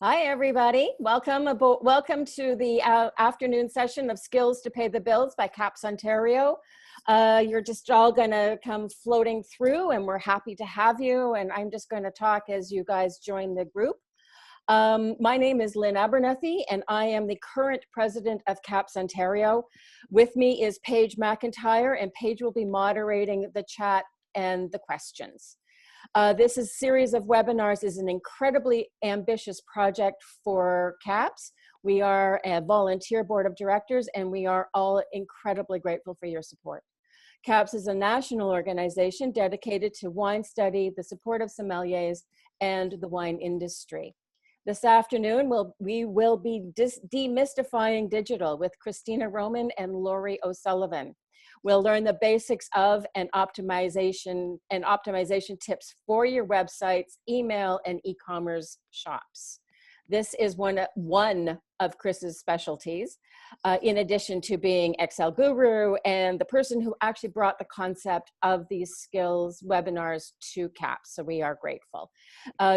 Hi, everybody. Welcome to the afternoon session of Skills to Pay the Bills by CAPS Ontario. You're just all going to come floating through, and we're happy to have you. And I'm just going to talk as you guys join the group. My name is Lynn Abernethy, and I am the current president of CAPS Ontario. With me is Paige McIntyre, and Paige will be moderating the chat and the questions. This series of webinars is an incredibly ambitious project for CAPS. We are a volunteer board of directors, and we are all incredibly grateful for your support. CAPS is a national organization dedicated to wine study, the support of sommeliers, and the wine industry. This afternoon, we will be demystifying digital with Krystina Roman and Lorie O'Sullivan. We'll learn the basics of and optimization tips for your websites, email, and e-commerce shops. This is one of Chris's specialties, in addition to being Excel guru and the person who actually brought the concept of these skills webinars to CAPS. So we are grateful.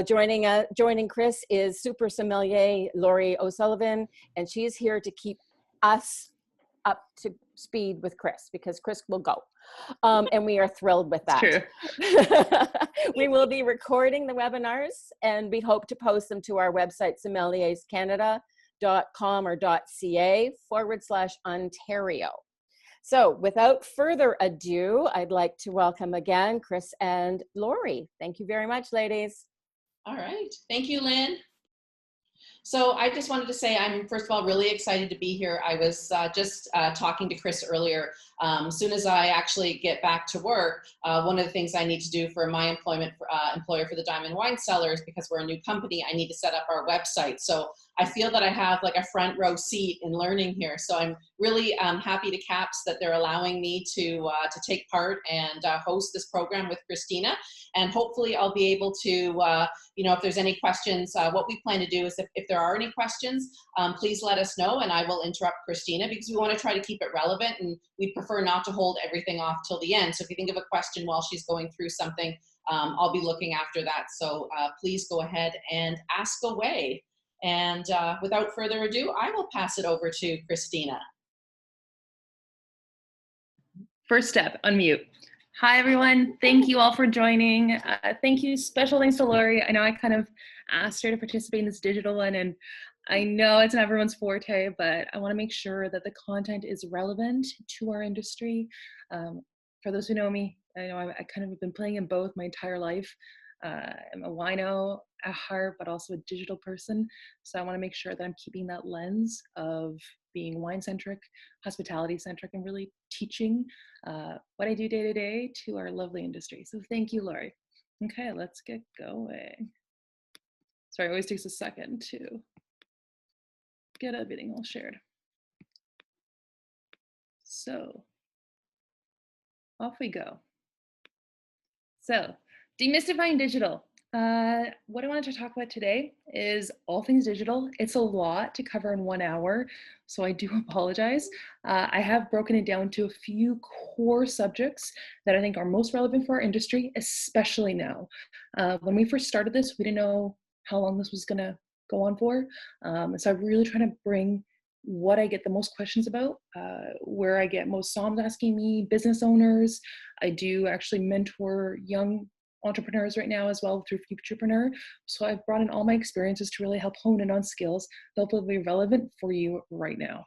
Joining Chris is super sommelier Lorie O'Sullivan, and she's here to keep us up to speed with Chris, because Chris will go. And we are thrilled with that. True. We will be recording the webinars, and we hope to post them to our website, sommelierscanada.com or .ca/Ontario. So without further ado, I'd like to welcome again Chris and Lorie. Thank you very much, ladies. All right. Thank you, Lynn. So I just wanted to say I'm, first of all, really excited to be here. I was just talking to Chris earlier. As soon as I actually get back to work, one of the things I need to do for my employer for the Diamond Wine Cellars, because we're a new company, I need to set up our website. So I feel that I have like a front row seat in learning here. So I'm really happy to CAPS that they're allowing me to take part and host this program with Krystina. And hopefully I'll be able to, if there's any questions, what we plan to do is if there are any questions, please let us know, and I will interrupt Krystina, because we want to try to keep it relevant, and we prefer not to hold everything off till the end. So if you think of a question while she's going through something, I'll be looking after that. So please go ahead and ask away. And without further ado, I will pass it over to Krystina. First step, unmute. Hi, everyone. Thank you all for joining. Thank you. Special thanks to Lorie. I know I kind of asked her to participate in this digital one, and I know it's not everyone's forte, but I want to make sure that the content is relevant to our industry. For those who know me, I know I kind of have been playing in both my entire life. I'm a wino at heart, but also a digital person. So I want to make sure that I'm keeping that lens of being wine-centric, hospitality-centric, and really teaching what I do day to day to our lovely industry. So thank you, Lorie. Okay, let's get going. Sorry, it always takes a second to get everything all shared. So off we go. So demystifying digital. What I wanted to talk about today is all things digital. It's a lot to cover in 1 hour, so I do apologize. I have broken it down to a few core subjects that I think are most relevant for our industry, especially now. When we first started this, we didn't know how long this was gonna go on for. So I'm really trying to bring what I get the most questions about, where I get most somms asking me, business owners. I do actually mentor young entrepreneurs right now as well through Futurepreneur. So I've brought in all my experiences to really help hone in on skills that will be relevant for you right now.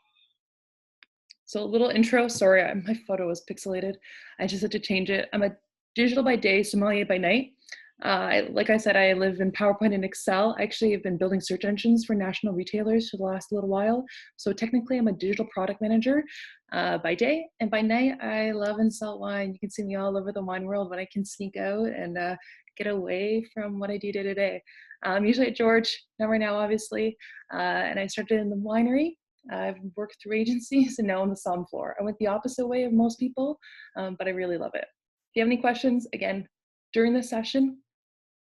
So a little intro, sorry, my photo was pixelated. I just had to change it. I'm a digital by day, sommelier by night. Like I said, I live in PowerPoint and Excel. I actually have been building search engines for national retailers for the last little while. So technically I'm a digital product manager by day, and by night I love and sell wine. You can see me all over the wine world when I can sneak out and get away from what I do day to day. I'm usually at George, not right now obviously, and I started in the winery. I've worked through agencies, and now on the somm floor. I went the opposite way of most people, but I really love it. If you have any questions, again, during the session,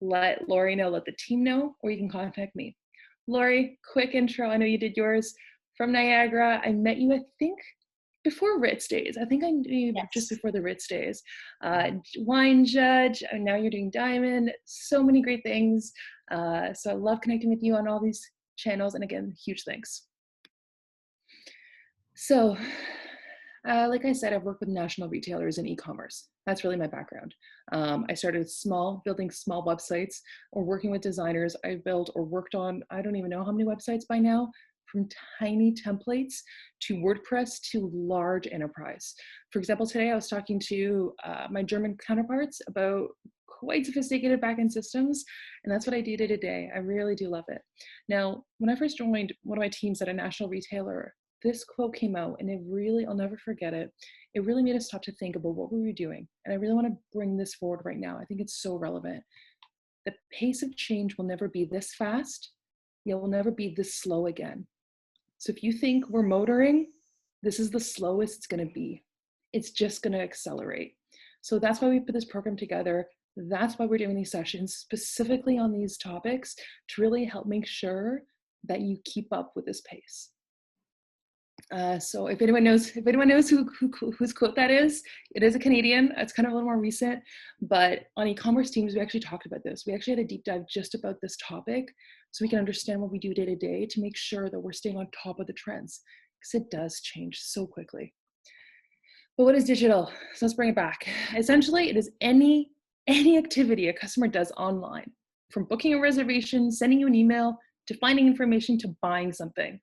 let Lorie know, let the team know, or you can contact me. Lorie, quick intro. I know you did yours from Niagara. I met you, I think, before Ritz days. I think I knew you just before the Ritz days. Wine judge, and now you're doing Diamond. So many great things. So I love connecting with you on all these channels. And again, huge thanks. So, like I said, I've worked with national retailers in e-commerce. That's really my background. I started small, building small websites or working with designers. I've built or worked on, I don't even know how many websites by now, from tiny templates to WordPress to large enterprise. For example, today I was talking to my German counterparts about quite sophisticated backend systems, and that's what I do day to day. I really do love it. Now, when I first joined one of my teams at a national retailer, this quote came out, and it really, I'll never forget it. It really made us stop to think about what we were doing. And I really want to bring this forward right now. I think it's so relevant. The pace of change will never be this fast. It will never be this slow again. So if you think we're motoring, this is the slowest it's going to be. It's just going to accelerate. So that's why we put this program together. That's why we're doing these sessions specifically on these topics to really help make sure that you keep up with this pace. So if anyone knows whose quote that is, it is a Canadian. It's kind of a little more recent, but on e-commerce teams, we actually talked about this. We actually had a deep dive just about this topic so we can understand what we do day to day to make sure that we're staying on top of the trends, because it does change so quickly. But what is digital? So let's bring it back. Essentially, it is any activity a customer does online, from booking a reservation, sending you an email, to finding information, to buying something.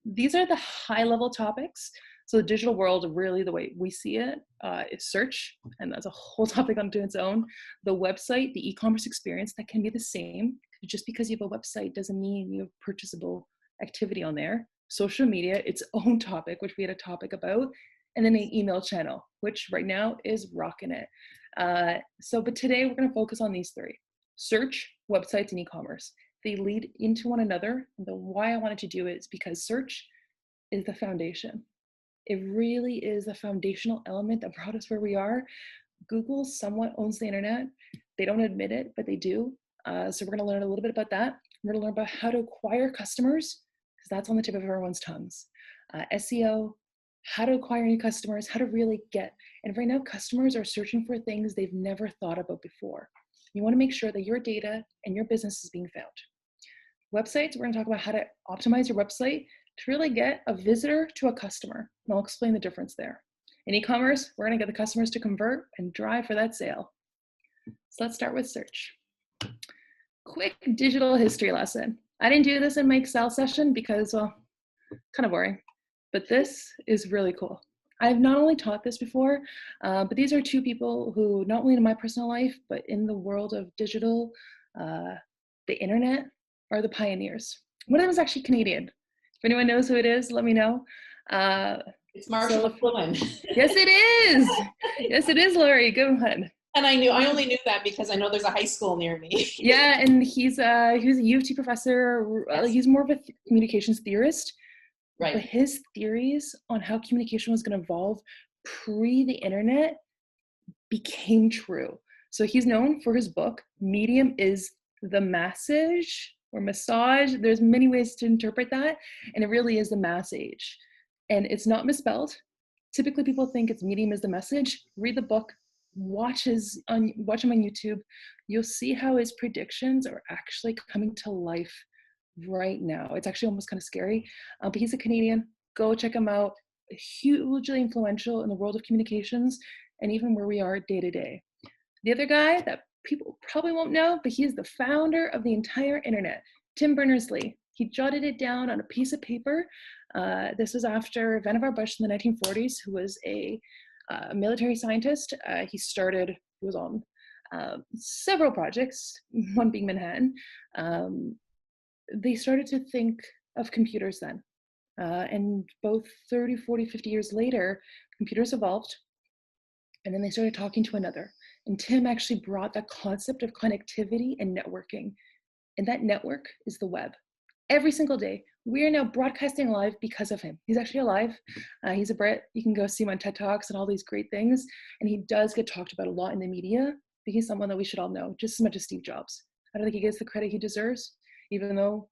These are the high-level topics. So the digital world, really the way we see it, is search, and that's a whole topic onto its own. The website, the e-commerce experience, that can be the same. Just because you have a website doesn't mean you have purchasable activity on there. Social media, its own topic, which we had a topic about, and then an email channel, which right now is rocking it. But today we're going to focus on these three: search, websites, and e-commerce. They lead into one another. The why I wanted to do it is because search is the foundation. It really is the foundational element that brought us where we are. Google somewhat owns the internet. They don't admit it, but they do. So we're going to learn a little bit about that. We're going to learn about how to acquire customers, because that's on the tip of everyone's tongues. SEO, how to acquire new customers, how to really get. And right now, customers are searching for things they've never thought about before. You want to make sure that your data and your business is being found. Websites, we're going to talk about how to optimize your website to really get a visitor to a customer. And I'll explain the difference there. In e-commerce, we're going to get the customers to convert and drive for that sale. So let's start with search. Quick digital history lesson. I didn't do this in my Excel session because, well, kind of boring, but this is really cool. I've not only taught this before, but these are two people who, not only in my personal life, but in the world of digital, the internet, are the pioneers. One of them is actually Canadian. If anyone knows who it is, let me know. It's Marshall McLuhan. Yes, it is. Yes, it is, Lorie. Good one. And I only knew that because I know there's a high school near me. Yeah, and he was a U of T professor. Yes. He's more of a communications theorist. Right. But his theories on how communication was going to evolve pre the internet became true. So he's known for his book, Medium is the Message or Massage. There's many ways to interpret that. And it really is the mass age. And it's not misspelled. Typically people think it's Medium is the Message. Read the book, watch him on YouTube. You'll see how his predictions are actually coming to life right now. It's actually almost kind of scary, but he's a Canadian. Go check him out. Hugely influential in the world of communications and even where we are day to day. The other guy that people probably won't know, but he is the founder of the entire internet, Tim Berners-Lee. He jotted it down on a piece of paper. This was after Vannevar Bush in the 1940s, who was a military scientist. He was on several projects, one being Manhattan. They started to think of computers then. And both 30, 40, 50 years later, computers evolved, and then they started talking to another. And Tim actually brought that concept of connectivity and networking. And that network is the web. Every single day, we are now broadcasting live because of him. He's actually alive. He's a Brit. You can go see him on TED Talks and all these great things. And he does get talked about a lot in the media, but he's someone that we should all know, just as much as Steve Jobs. I don't think he gets the credit he deserves, even though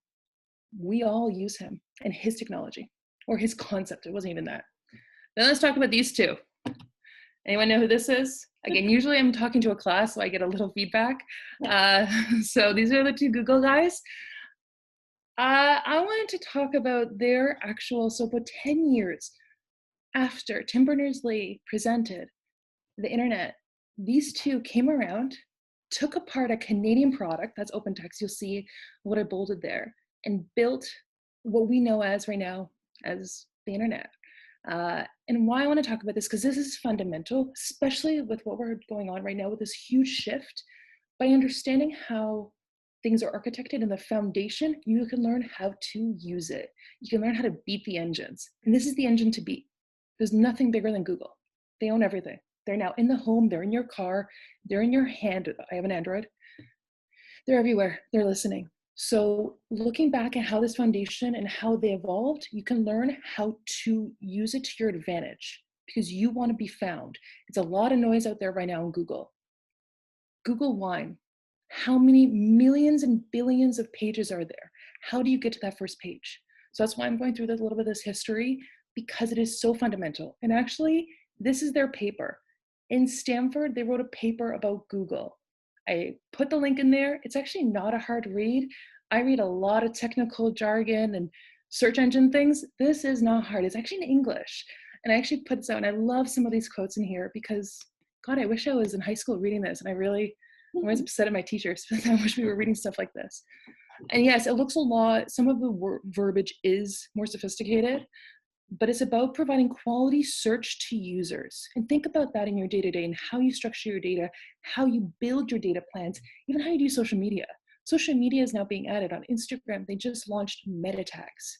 we all use him and his technology, or his concept. It wasn't even that. Then let's talk about these two. Anyone know who this is? Again, usually I'm talking to a class, so I get a little feedback. So these are the two Google guys. I wanted to talk about their actual, so about 10 years after Tim Berners-Lee presented the internet, these two came around, took apart a Canadian product, that's OpenText, you'll see what I bolded there, and built what we know as right now as the internet. And why I want to talk about this, because this is fundamental, especially with what we're going on right now with this huge shift. By understanding how things are architected in the foundation, you can learn how to use it. You can learn how to beat the engines. And this is the engine to beat. There's nothing bigger than Google. They own everything. They're now in the home, they're in your car, they're in your hand. I have an Android. They're everywhere, they're listening. So looking back at how this foundation and how they evolved, you can learn how to use it to your advantage because you want to be found. It's a lot of noise out there right now on Google. Google Wine, how many millions and billions of pages are there? How do you get to that first page? So that's why I'm going through a little bit of this history, because it is so fundamental. And actually, this is their paper. In Stanford, they wrote a paper about Google. I put the link in there. It's actually not a hard read. I read a lot of technical jargon and search engine things. This is not hard. It's actually in English. And I actually put this out, and I love some of these quotes in here because, God, I wish I was in high school reading this. And I was upset at my teachers because I wish we were reading stuff like this. And yes, it looks a lot, some of the verbiage is more sophisticated, but it's about providing quality search to users. And think about that in your day-to-day and how you structure your data, how you build your data plans, even how you do social media. Social media is now being added on Instagram. They just launched meta tags.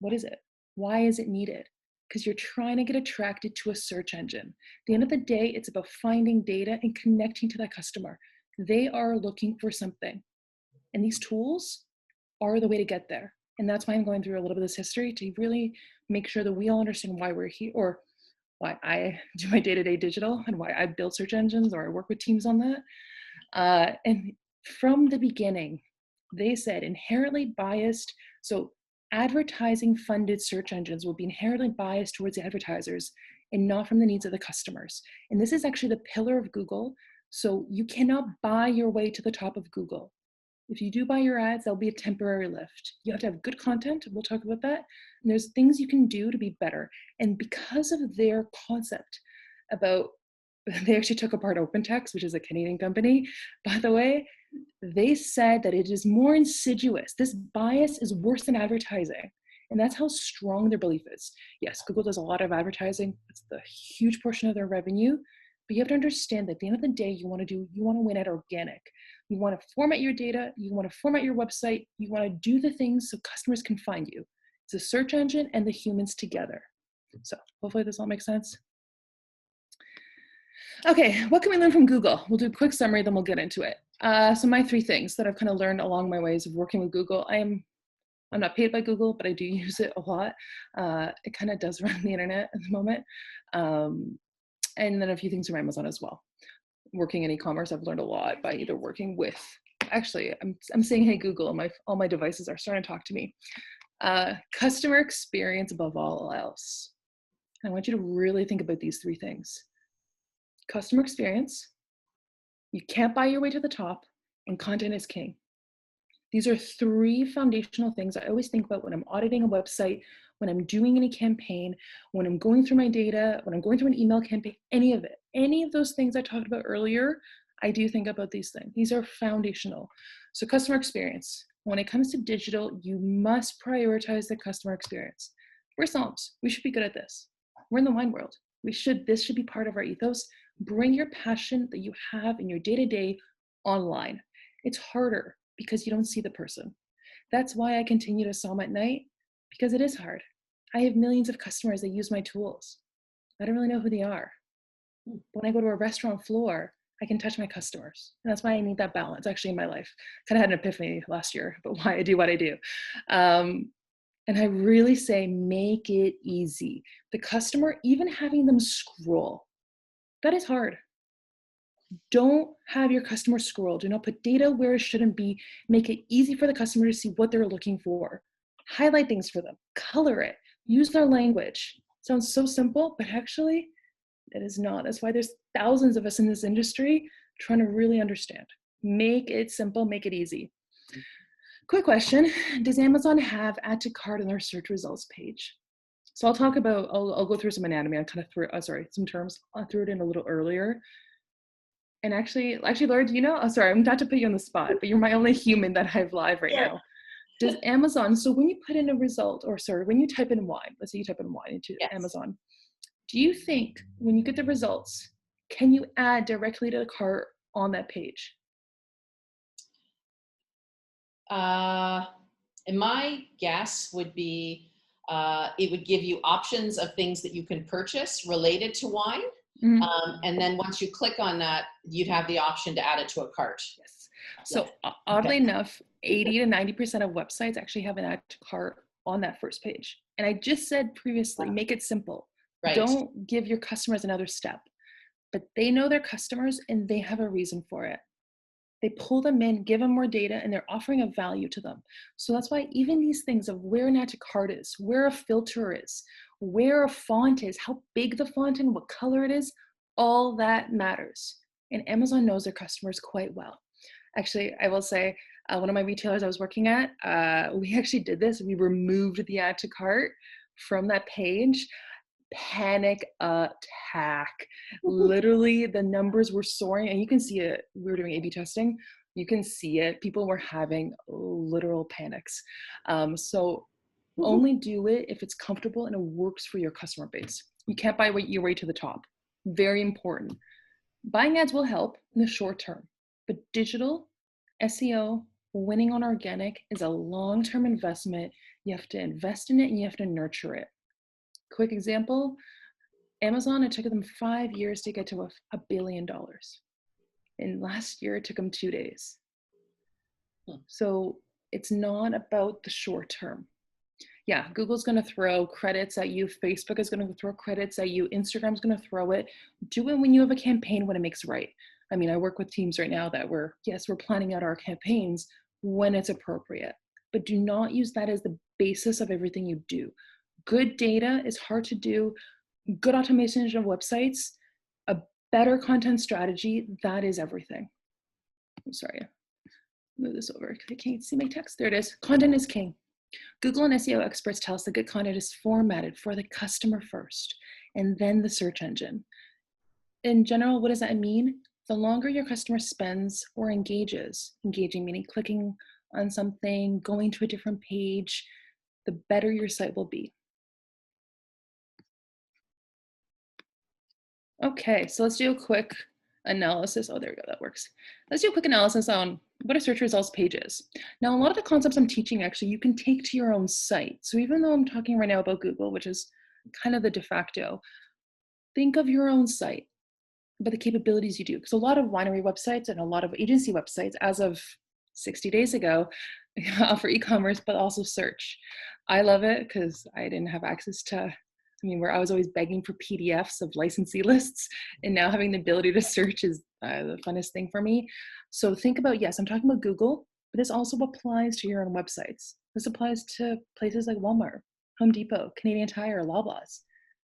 What is it? Why is it needed? Because you're trying to get attracted to a search engine. At the end of the day, it's about finding data and connecting to that customer. They are looking for something. And these tools are the way to get there. And that's why I'm going through a little bit of this history to really make sure that we all understand why we're here, or why I do my day-to-day digital and why I build search engines or I work with teams on that. And from the beginning, they said inherently biased. So advertising funded search engines will be inherently biased towards the advertisers and not from the needs of the customers. And this is actually the pillar of Google. So you cannot buy your way to the top of Google. If you do buy your ads, there'll be a temporary lift. You have to have good content. We'll talk about that. And there's things you can do to be better. And because of their concept about, they actually took apart OpenText, which is a Canadian company, by the way, they said that it is more insidious. This bias is worse than advertising. And that's how strong their belief is. Yes, Google does a lot of advertising. It's the huge portion of their revenue. But you have to understand that at the end of the day, you want to win at organic. You want to format your data. You want to format your website. You want to do the things so customers can find you. It's a search engine and the humans together. So hopefully this all makes sense. Okay, what can we learn from Google? We'll do a quick summary, then we'll get into it. So my 3 things that I've kind of learned along my ways of working with Google. I'm not paid by Google, but I do use it a lot. It kind of does run the internet at the moment. And then a few things from Amazon as well. Working in e-commerce, I've learned a lot by either working with, actually, I'm saying, hey, Google, and all my devices are starting to talk to me. Customer experience above all else. I want you to really think about these 3 things. Customer experience, you can't buy your way to the top, and content is king. These are 3 foundational things I always think about when I'm auditing a website, when I'm doing any campaign, when I'm going through my data, when I'm going through an email campaign, any of it. Any of those things I talked about earlier, I do think about these things. These are foundational. So customer experience. When it comes to digital, you must prioritize the customer experience. We're Psalms. We should be good at this. We're in the wine world. This should be part of our ethos. Bring your passion that you have in your day-to-day online. It's harder because you don't see the person. That's why I continue to Psalm at night, because it is hard. I have millions of customers that use my tools. I don't really know who they are. When I go to a restaurant floor, I can touch my customers. And that's why I need that balance actually in my life. Kind of had an epiphany last year about why I do what I do. And I really say, make it easy. The customer, even having them scroll, that is hard. Don't have your customer scroll. Do not put data where it shouldn't be. Make it easy for the customer to see what they're looking for. Highlight things for them. Color it. Use their language. Sounds so simple, but actually, it is not. That's why there's thousands of us in this industry trying to really understand. Make it simple. Make it easy. Quick question. Does Amazon have add to cart on their search results page? So I'll talk about, I'll go through some anatomy. I kind of threw, some terms. I threw it in a little earlier. And actually, Lorie, do you know? Oh, sorry, I'm not to put you on the spot, but you're my only human that I have live right now. Does Amazon, so when you put in a result, or sorry, when you type in wine, let's say you type in wine into Amazon, do you think when you get the results, can you add directly to the cart on that page? And my guess would be it would give you options of things that you can purchase related to wine. And then once you click on that, you'd have the option to add it to a cart. Yes. So oddly enough, 80 to 90% of websites actually have an add to cart on that first page. And I just said previously, make it simple. Right. Don't give your customers another step. But they know their customers and they have a reason for it. They pull them in, give them more data, and they're offering a value to them. So that's why even these things of where an add to cart is, where a filter is, where a font is, how big the font and what color it is, all that matters. And Amazon knows their customers quite well. Actually, I will say, one of my retailers I was working at, we actually did this. We removed the add to cart from that page. Panic attack. Literally, the numbers were soaring, and you can see it. We were doing A/B testing. You can see it. People were having literal panics. So only do it if it's comfortable and it works for your customer base. You can't buy your way to the top. Very important. Buying ads will help in the short term, but digital SEO, winning on organic, is a long-term investment. You have to invest in it and you have to nurture it. Quick example, Amazon, it took them 5 years to get to $1 billion. And last year, it took them 2 days. So it's not about the short term. Yeah, Google's going to throw credits at you. Facebook is going to throw credits at you. Instagram's going to throw it. Do it when you have a campaign when it makes right. I mean, I work with teams right now that we're planning out our campaigns when it's appropriate. But do not use that as the basis of everything you do. Good data is hard to do. Good automation of websites, a better content strategy, that is everything. I'm sorry, move this over because I can't see my text. There it is. Content is king. Google and SEO experts tell us that good content is formatted for the customer first, and then the search engine. In general, what does that mean? The longer your customer spends or engages, engaging meaning clicking on something, going to a different page, the better your site will be. Okay, so let's do a quick analysis. Oh, there we go, that works. Let's do a quick analysis on what a search results page is. Now, a lot of the concepts I'm teaching, actually, you can take to your own site. So even though I'm talking right now about Google, which is kind of the de facto, think of your own site, about the capabilities you do. Because a lot of winery websites and a lot of agency websites, as of 60 days ago, offer e-commerce, but also search. I love it because I didn't have access to, where I was always begging for PDFs of licensee lists, and now having the ability to search is the funnest thing for me. So think about, yes, I'm talking about Google, but this also applies to your own websites. This applies to places like Walmart, Home Depot, Canadian Tire, Loblaws.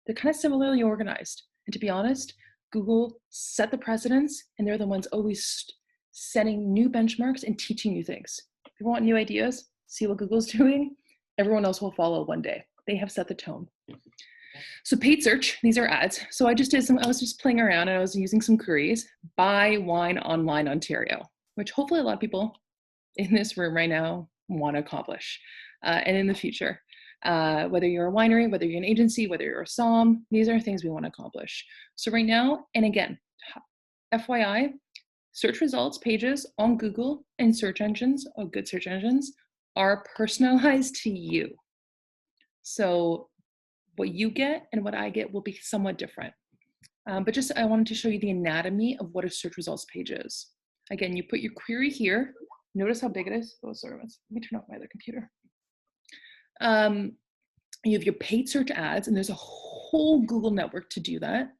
They're kind of similarly organized. And to be honest, Google set the precedents, and they're the ones always setting new benchmarks and teaching you things. If you want new ideas, see what Google's doing. Everyone else will follow one day. They have set the tone. So paid search, these are ads. So I was just playing around and I was using some queries. Buy wine online, Ontario, which hopefully a lot of people in this room right now want to accomplish. And in the future, whether you're a winery, whether you're an agency, whether you're a SOM, these are things we want to accomplish. So right now, and again, FYI, search results pages on Google and search engines, or good search engines, are personalized to you. So what you get and what I get will be somewhat different. But just, I wanted to show you the anatomy of what a search results page is. Again, you put your query here. Notice how big it is. Oh, sorry, let me turn off my other computer. You have your paid search ads, and there's a whole Google network to do that.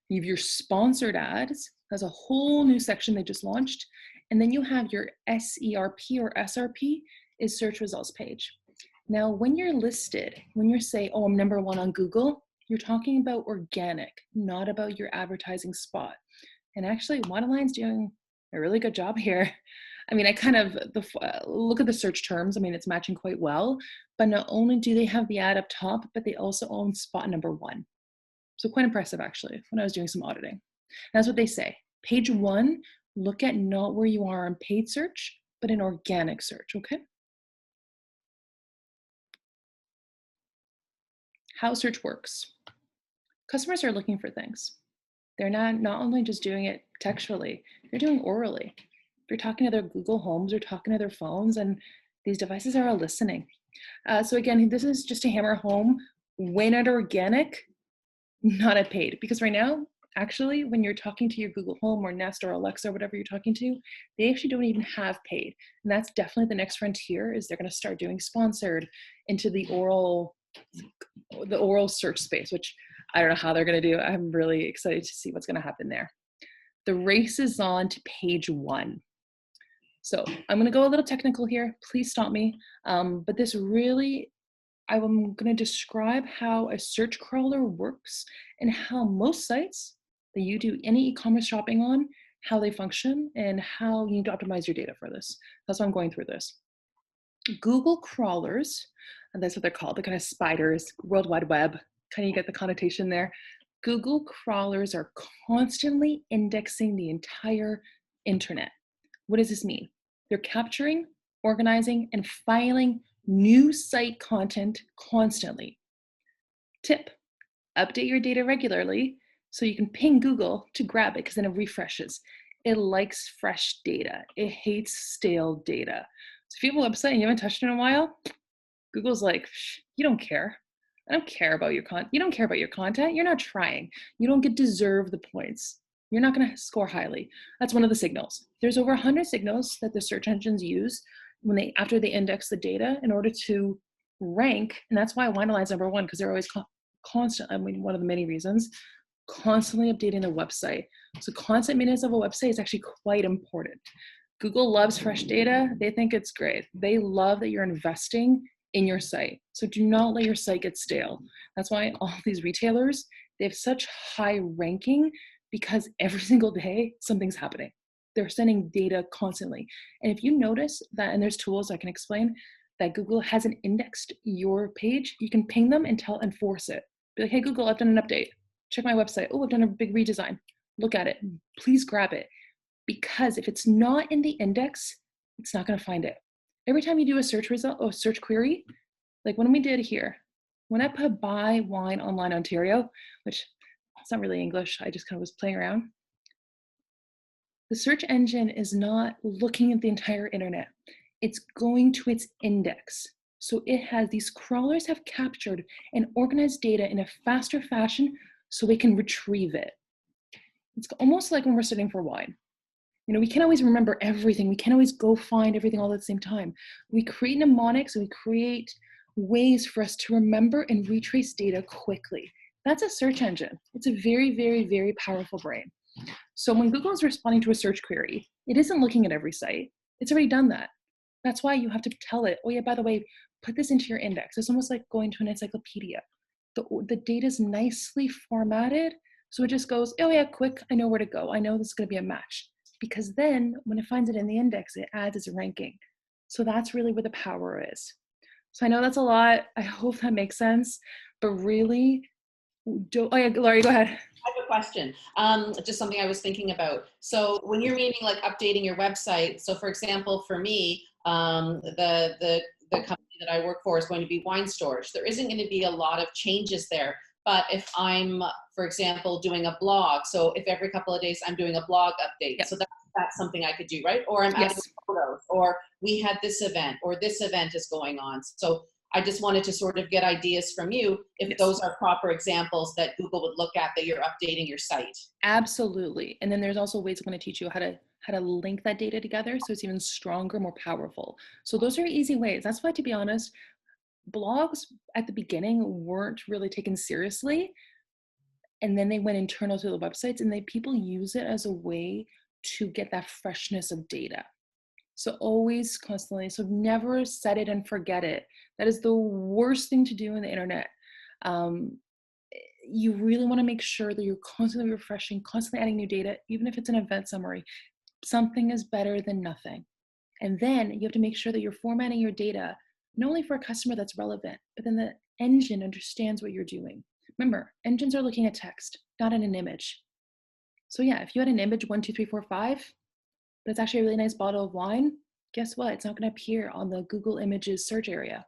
You have your sponsored ads. There's a whole new section they just launched. And then you have your SERP or SRP is search results page. Now, when you're listed, when you say, oh, I'm number one on Google, you're talking about organic, not about your advertising spot. And actually, Waterline's doing a really good job here. I mean, I kind of look at the search terms. I mean, it's matching quite well, but not only do they have the ad up top, but they also own spot number 1. So quite impressive, actually, when I was doing some auditing. And that's what they say. Page 1, look at not where you are on paid search, but in organic search, okay? How search works. Customers are looking for things. They're not only just doing it textually, they're doing orally. They're talking to their Google Homes, they're talking to their phones, and these devices are all listening. So again, this is just to hammer home, when at organic, not at paid. Because right now, actually, when you're talking to your Google Home or Nest or Alexa or whatever you're talking to, they actually don't even have paid. And that's definitely the next frontier, is they're gonna start doing sponsored into the oral search space, which I don't know how they're gonna do. I'm really excited to see what's gonna happen there. The race is on to page 1. So I'm gonna go a little technical here, please stop me. But this really, I'm gonna describe how a search crawler works and how most sites that you do any e-commerce shopping on, how they function and how you need to optimize your data for this. That's why I'm going through this. Google crawlers, and that's what they're called, the kind of spiders, World Wide Web, kind of you get the connotation there. Google crawlers are constantly indexing the entire internet. What does this mean? They're capturing, organizing, and filing new site content constantly. Tip, update your data regularly so you can ping Google to grab it, because then it refreshes. It likes fresh data. It hates stale data. So if you have a website and you haven't touched it in a while, Google's like, you don't care. I don't care about your content. You don't care about your content. You're not trying. You don't deserve the points. You're not going to score highly. That's one of the signals. There's over 100 signals that the search engines use after they index the data in order to rank. And that's why Wineline's number 1, because they're always constant. I mean, one of the many reasons, constantly updating their website. So constant maintenance of a website is actually quite important. Google loves fresh data. They think it's great. They love that you're investing in your site. So do not let your site get stale. That's why all these retailers, they have such high ranking, because every single day something's happening. They're sending data constantly. And if you notice that, and there's tools I can explain, that Google hasn't indexed your page, you can ping them and force it. Be like, hey Google, I've done an update. Check my website. Oh, I've done a big redesign. Look at it. Please grab it. Because if it's not in the index, it's not going to find it. Every time you do a search result or search query, like when we did here, when I put buy wine online Ontario, which it's not really English, I just kind of was playing around. The search engine is not looking at the entire internet. It's going to its index. So it has, these crawlers have captured and organized data in a faster fashion so it can retrieve it. It's almost like when we're studying for wine. You know, we can't always remember everything. We can't always go find everything all at the same time. We create mnemonics and we create ways for us to remember and retrace data quickly. That's a search engine. It's a very, very, very powerful brain. So when Google is responding to a search query, it isn't looking at every site. It's already done that. That's why you have to tell it, oh yeah, by the way, put this into your index. It's almost like going to an encyclopedia. The data is nicely formatted, so it just goes, oh yeah, quick, I know where to go. I know this is gonna be a match. Because then when it finds it in the index, it adds as a ranking. So that's really where the power is. So I know that's a lot. I hope that makes sense, but really, oh yeah, Lorie, go ahead. I have a question, just something I was thinking about. So when you're meaning like updating your website, so for example, for me, the company that I work for is going to be wine storage. There isn't going to be a lot of changes there. But if I'm, for example, doing a blog, so if every couple of days I'm doing a blog update, Yep. so that's something I could do, right? Or I'm adding photos, or we had this event, or this event is going on. So I just wanted to sort of get ideas from you if those are proper examples that Google would look at, that you're updating your site. Absolutely. And then there's also ways I'm going to teach you how to link that data together so it's even stronger, more powerful. So those are easy ways. That's why, to be honest, blogs at the beginning weren't really taken seriously. And then they went internal to the websites, and people use it as a way to get that freshness of data. So always constantly, so never set it and forget it. That is the worst thing to do in the internet. You really want to make sure that you're constantly refreshing, constantly adding new data, even if it's an event summary. Something is better than nothing. And then you have to make sure that you're formatting your data, not only for a customer that's relevant, but then the engine understands what you're doing. Remember, engines are looking at text, not at an image. So yeah, if you had an image 1, 2, 3, 4, 5, but it's actually a really nice bottle of wine, guess what? It's not going to appear on the Google Images search area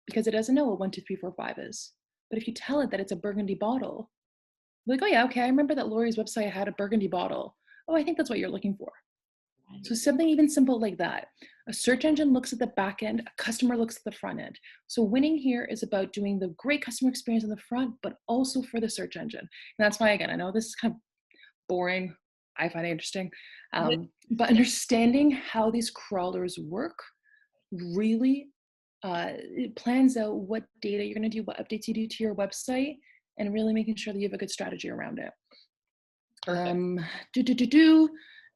because it doesn't know what 1, 2, 3, 4, 5 is. But if you tell it that it's a burgundy bottle, like, oh yeah, okay, I remember that Lorie's website had a burgundy bottle. Oh, I think that's what you're looking for. So something even simple like that. A search engine looks at the back end, a customer looks at the front end. So winning here is about doing the great customer experience on the front, but also for the search engine. And that's why, again, I know this is kind of boring. I find it interesting. But understanding how these crawlers work really it plans out what data you're going to do, what updates you do to your website, and really making sure that you have a good strategy around it.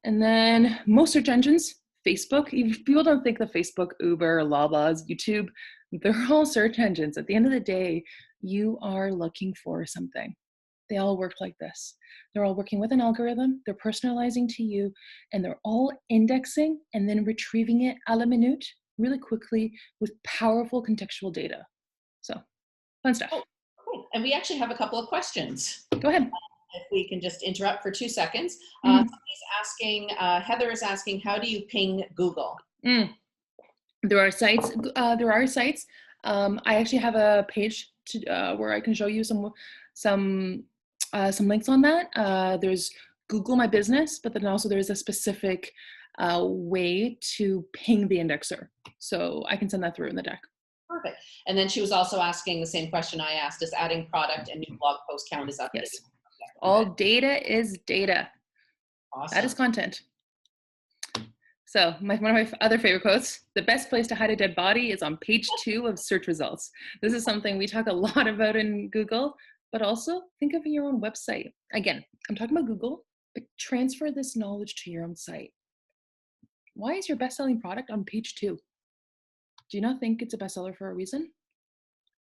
And then most search engines, Facebook, people don't think the Facebook, Uber, Lala's, YouTube, they're all search engines. At the end of the day, you are looking for something. They all work like this. They're all working with an algorithm, they're personalizing to you, and they're all indexing and then retrieving it a la minute really quickly with powerful contextual data. So fun stuff. Oh, cool. And we actually have a couple of questions. Go ahead. If we can just interrupt for 2 seconds. Somebody's asking, Heather is asking, how do you ping Google? There are sites. I actually have a page where I can show you some links on that. There's Google My Business, but then also there's a specific way to ping the indexer. So I can send that through in the deck. Perfect. And then she was also asking the same question I asked, does adding product and new blog post count as updated? Yes. All data is data. Awesome. That is content. So one of my other favorite quotes, the best place to hide a dead body is on page 2 of search results. This is something we talk a lot about in Google, but also think of your own website. Again, I'm talking about Google, but transfer this knowledge to your own site. Why is your best-selling product on page 2? Do you not think it's a bestseller for a reason?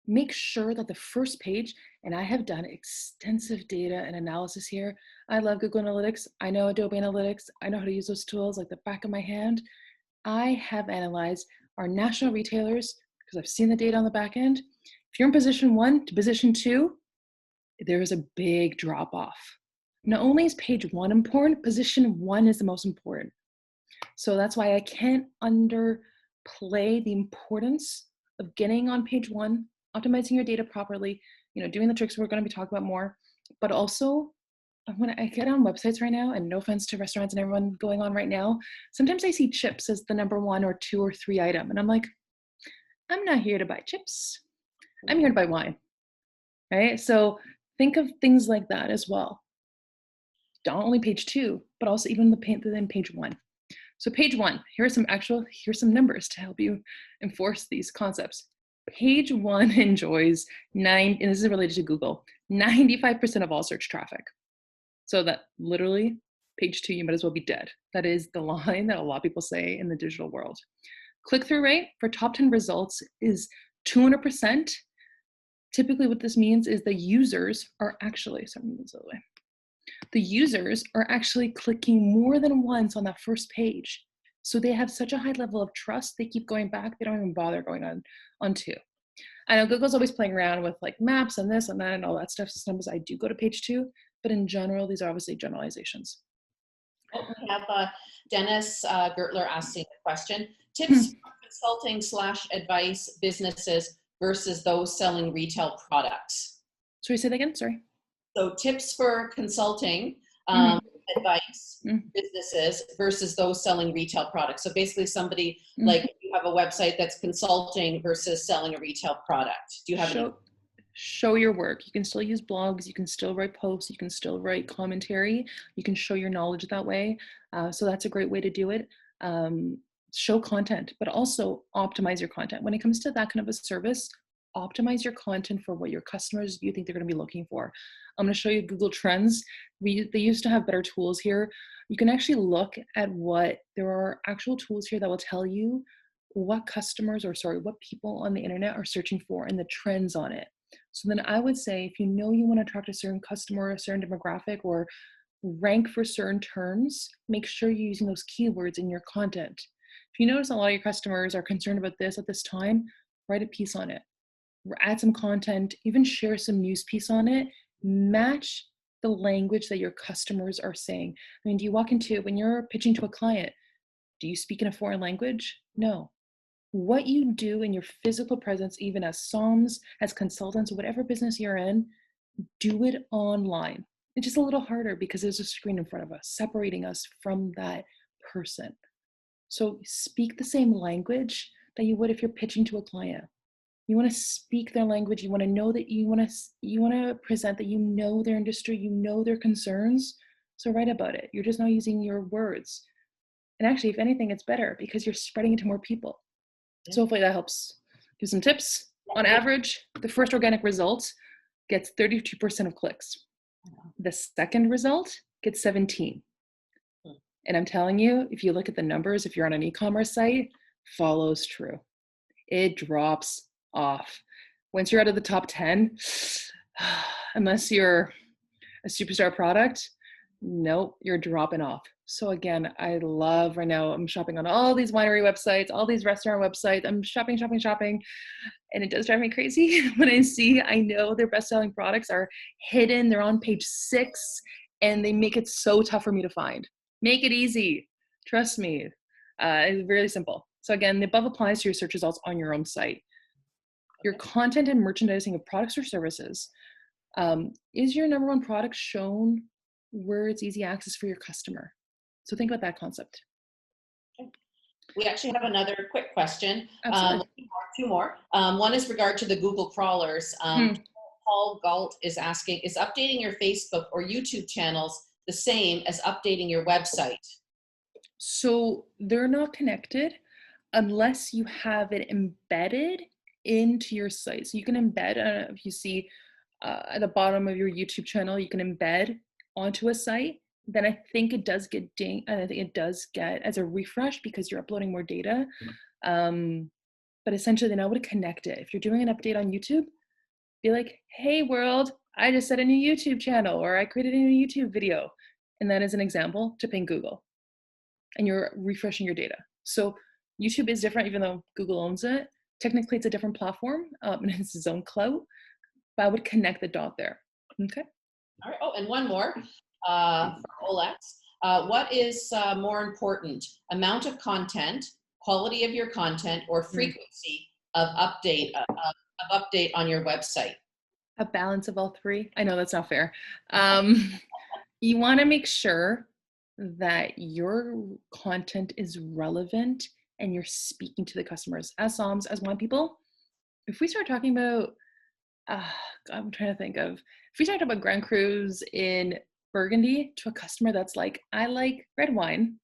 Make sure that the first page, and I have done extensive data and analysis here. I love Google Analytics. I know Adobe Analytics. I know how to use those tools like the back of my hand. I have analyzed our national retailers because I've seen the data on the back end. If you're in position 1 to position 2, there is a big drop off. Not only is page 1 important, position 1 is the most important. So that's why I can't underplay the importance of getting on page 1, optimizing your data properly, doing the tricks we're going to be talking about more, but also when I get on websites right now, and no offense to restaurants and everyone going on right now, sometimes I see chips as the number 1 or 2 or 3 item. And I'm like, I'm not here to buy chips. I'm here to buy wine, right? So think of things like that as well. Not only page 2, but also even within page 1. So page 1, here's some numbers to help you enforce these concepts. Page 1 enjoys and this is related to Google, 95% of all search traffic. So that literally page 2, you might as well be dead. That is the line that a lot of people say in the digital world. Click-through rate for top 10 results is 200%. Typically what this means is the users are actually, the users are actually clicking more than once on that first page. So they have such a high level of trust, they keep going back, they don't even bother going on 2. I know Google's always playing around with like maps and this and that and all that stuff. Sometimes I do go to page 2, but in general, these are obviously generalizations. Oh, we have Dennis Gertler asking a question. Tips for consulting/advice businesses versus those selling retail products. Sorry, say that again, sorry. So tips for consulting advice businesses versus those selling retail products. So basically somebody like you have a website that's consulting versus selling a retail product. Do you have any? Show your work. You can still use blogs, you can still write posts, you can still write commentary, you can show your knowledge that way. So that's a great way to do it. Show content, but also optimize your content. When it comes to that kind of a service, optimize your content for what your customers you think they're going to be looking for. I'm going to show you Google Trends. They used to have better tools here. You can actually look at there are actual tools here that will tell you what what people on the internet are searching for and the trends on it. So then I would say, if you know you want to attract a certain customer, a certain demographic, or rank for certain terms, make sure you're using those keywords in your content. If you notice a lot of your customers are concerned about this at this time, write a piece on it. Add some content, even share some news piece on it. Match the language that your customers are saying. I mean, do you walk into, when you're pitching to a client, do you speak in a foreign language? No. What you do in your physical presence, even as SOMs, as consultants, whatever business you're in, do it online. It's just a little harder because there's a screen in front of us, separating us from that person. So speak the same language that you would if you're pitching to a client. You want to speak their language. You want to know that you want to present that you know their industry, you know their concerns. So write about it. You're just not using your words. And actually, if anything, it's better because you're spreading it to more people. So hopefully that helps. Give some tips. On average, the first organic result gets 32% of clicks. The second result gets 17. And I'm telling you, if you look at the numbers, if you're on an e-commerce site, follows true. It drops off. Once you're out of the top 10, unless you're a superstar product, nope, you're dropping off. So again, I love right now, I'm shopping on all these winery websites, all these restaurant websites. I'm shopping. And it does drive me crazy when I know their best-selling products are hidden. They're on page 6 and they make it so tough for me to find. Make it easy. Trust me. It's really simple. So again, the above applies to your search results on your own site. Your content and merchandising of products or services. Is your number one product shown where it's easy access for your customer? So think about that concept. Okay. We actually have another quick question. Two more. One is regard to the Google crawlers. Paul Galt is asking, is updating your Facebook or YouTube channels the same as updating your website? So they're not connected unless you have it embedded into your site. So you can embed, if you see at the bottom of your YouTube channel, you can embed onto a site. Then I think it does get dinged, and I think it does get as a refresh because you're uploading more data. But essentially, then I would connect it. If you're doing an update on YouTube, be like, hey world, I just set a new YouTube channel, or I created a new YouTube video. And that is an example to ping Google. And you're refreshing your data. So YouTube is different, even though Google owns it. Technically, it's a different platform, and it's its own clout. But I would connect the dot there. Okay. All right. Oh, and one more from Olex. What is more important, amount of content, quality of your content, or frequency of update on your website? A balance of all three. I know that's not fair. You want to make sure that your content is relevant and you're speaking to the customers. As SOMs, as wine people, if we start talking about, I'm trying to think of, if we talked about Grand Crus in Burgundy to a customer that's like, I like red wine,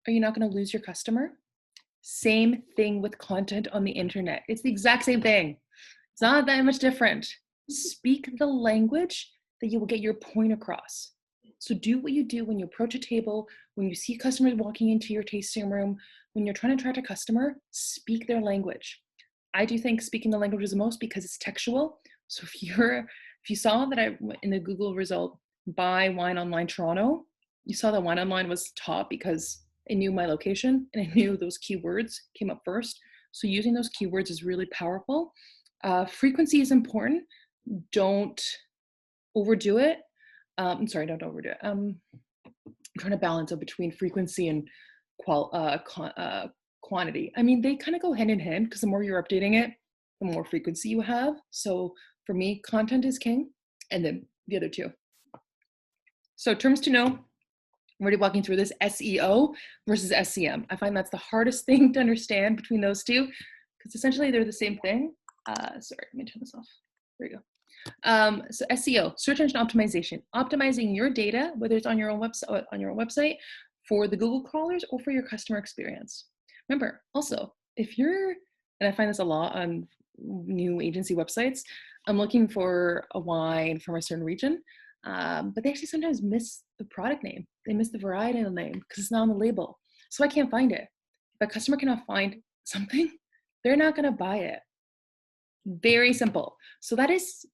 are you not going to lose your customer? Same thing with content on the internet. It's the exact same thing. It's not that much different. Speak the language that you will get your point across. So do what you do when you approach a table, when you see customers walking into your tasting room, when you're trying to attract a customer, speak their language. I do think speaking the language is the most because it's textual. So if you saw that I in the Google result, buy wine online Toronto, you saw that wine online was top because it knew my location and it knew those keywords came up first. So using those keywords is really powerful. Frequency is important. Don't overdo it. Don't overdo it. I'm trying to balance it between frequency and quantity. I mean, they kind of go hand in hand because the more you're updating it, the more frequency you have. So for me, content is king, and then the other two. So terms to know, I'm already walking through this, SEO versus SEM. I find that's the hardest thing to understand between those two because essentially they're the same thing. Sorry, let me turn this off. There we go. So SEO, search engine optimization, optimizing your data, whether it's on your own website for the Google crawlers or for your customer experience. Remember, also, if you're, and I find this a lot on new agency websites, I'm looking for a wine from a certain region, but they actually sometimes miss the product name. They miss the varietal name because it's not on the label. So I can't find it. If a customer cannot find something, they're not going to buy it. Very simple. So that is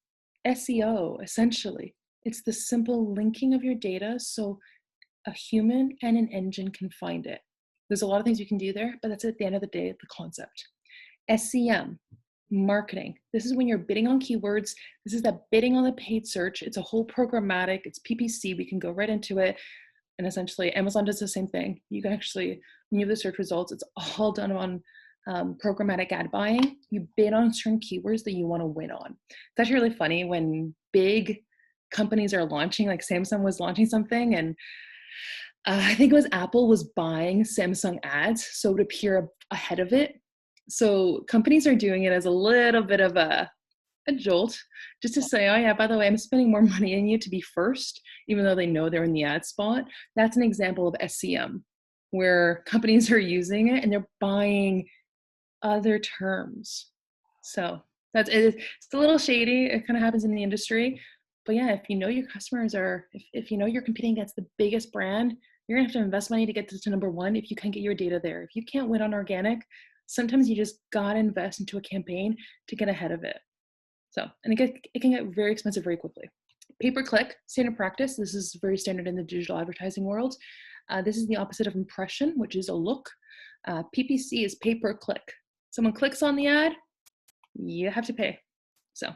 SEO, essentially. It's the simple linking of your data so a human and an engine can find it. There's a lot of things you can do there, but that's at the end of the day, the concept. SEM, marketing. This is when you're bidding on keywords. This is that bidding on the paid search. It's a whole programmatic, it's PPC. We can go right into it. And essentially Amazon does the same thing. You can actually, when you have the search results, it's all done on programmatic ad buying. You bid on certain keywords that you want to win on. It's actually really funny when big companies are launching, like Samsung was launching something, and I think it was Apple was buying Samsung ads, so it would appear ahead of it. So companies are doing it as a little bit of a jolt, just to say, oh yeah, by the way, I'm spending more money on you to be first, even though they know they're in the ad spot. That's an example of SEM, where companies are using it and they're buying other terms. So that's it. It's a little shady. It kind of happens in the industry. But yeah, if you know your customers are, if you know you're competing against the biggest brand, you're gonna have to invest money to get to number one if you can't get your data there. If you can't win on organic, sometimes you just gotta invest into a campaign to get ahead of it. So, and it can get very expensive very quickly. Pay-per-click, standard practice. This is very standard in the digital advertising world. This is the opposite of impression, which is a look. PPC is pay-per-click. Someone clicks on the ad, you have to pay. So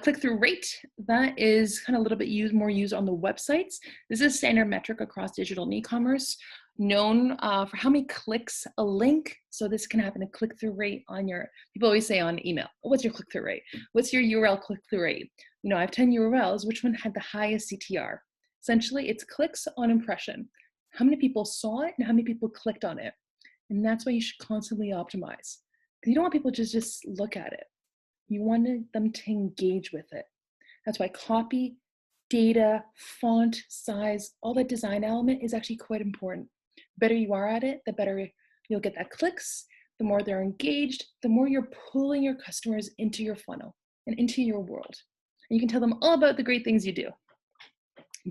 click-through rate, that is kind of a little bit more used on the websites. This is a standard metric across digital and e-commerce, known for how many clicks a link. So this can happen a click-through rate on your, people always say on email, what's your click-through rate? What's your URL click-through rate? You know, I have 10 URLs, which one had the highest CTR? Essentially, it's clicks on impression. How many people saw it and how many people clicked on it? And that's why you should constantly optimize. You don't want people to just look at it. You want them to engage with it. That's why copy, data, font, size, all that design element is actually quite important. The better you are at it, the better you'll get that clicks, the more they're engaged, the more you're pulling your customers into your funnel and into your world. And you can tell them all about the great things you do.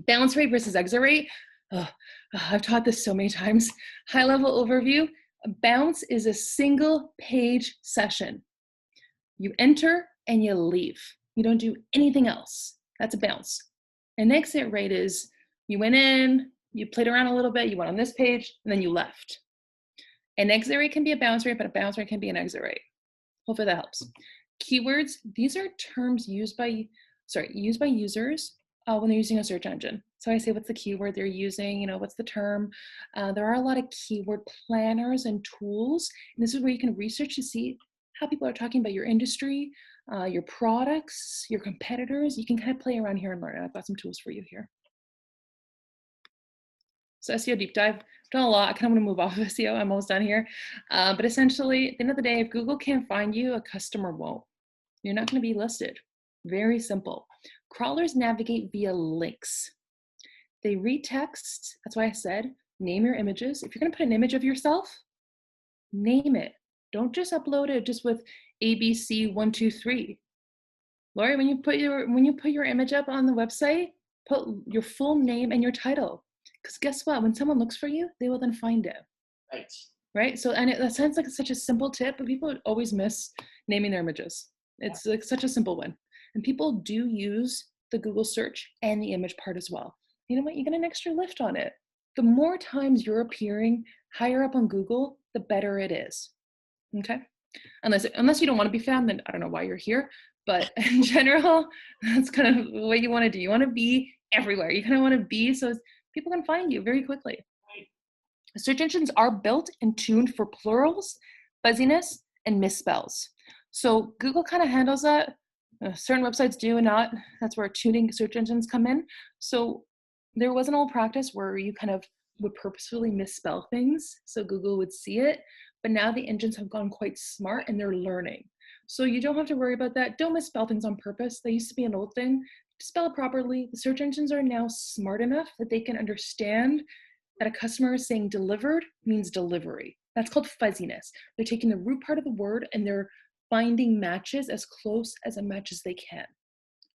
Bounce rate versus exit rate. I've taught this so many times. High level overview. A bounce is a single page session. You enter and you leave. You don't do anything else. That's a bounce. An exit rate is you went in, you played around a little bit, you went on this page, and then you left. An exit rate can be a bounce rate, but a bounce rate can be an exit rate. Hopefully that helps. Keywords, these are terms used by users when they're using a search engine. So I say, what's the keyword they're using? You know, what's the term? There are a lot of keyword planners and tools. And this is where you can research to see how people are talking about your industry, your products, your competitors. You can kind of play around here and learn. I've got some tools for you here. So SEO deep dive, I've done a lot. I kind of want to move off of SEO. I'm almost done here. But essentially, at the end of the day, if Google can't find you, a customer won't. You're not going to be listed. Very simple. Crawlers navigate via links. They read text. That's why I said, name your images. If you're going to put an image of yourself, name it. Don't just upload it just with ABC123. Lorie, when you put your image up on the website, put your full name and your title. Because guess what? When someone looks for you, they will then find it. Right. Right? So, and that sounds like such a simple tip, but people always miss naming their images. It's like such a simple one. And people do use the Google search and the image part as well. You know what? You get an extra lift on it. The more times you're appearing higher up on Google, the better it is. Okay? Unless you don't want to be found, then I don't know why you're here. But in general, that's kind of what you want to do. You want to be everywhere. You kind of want to be so people can find you very quickly. Right. Search engines are built and tuned for plurals, fuzziness, and misspells. So Google kind of handles that. Certain websites do and not. That's where tuning search engines come in. So there was an old practice where you kind of would purposefully misspell things so Google would see it. But now the engines have gone quite smart and they're learning. So you don't have to worry about that. Don't misspell things on purpose. That used to be an old thing. Spell it properly. The search engines are now smart enough that they can understand that a customer is saying delivered means delivery. That's called fuzziness. They're taking the root part of the word and they're finding matches as close as a match as they can.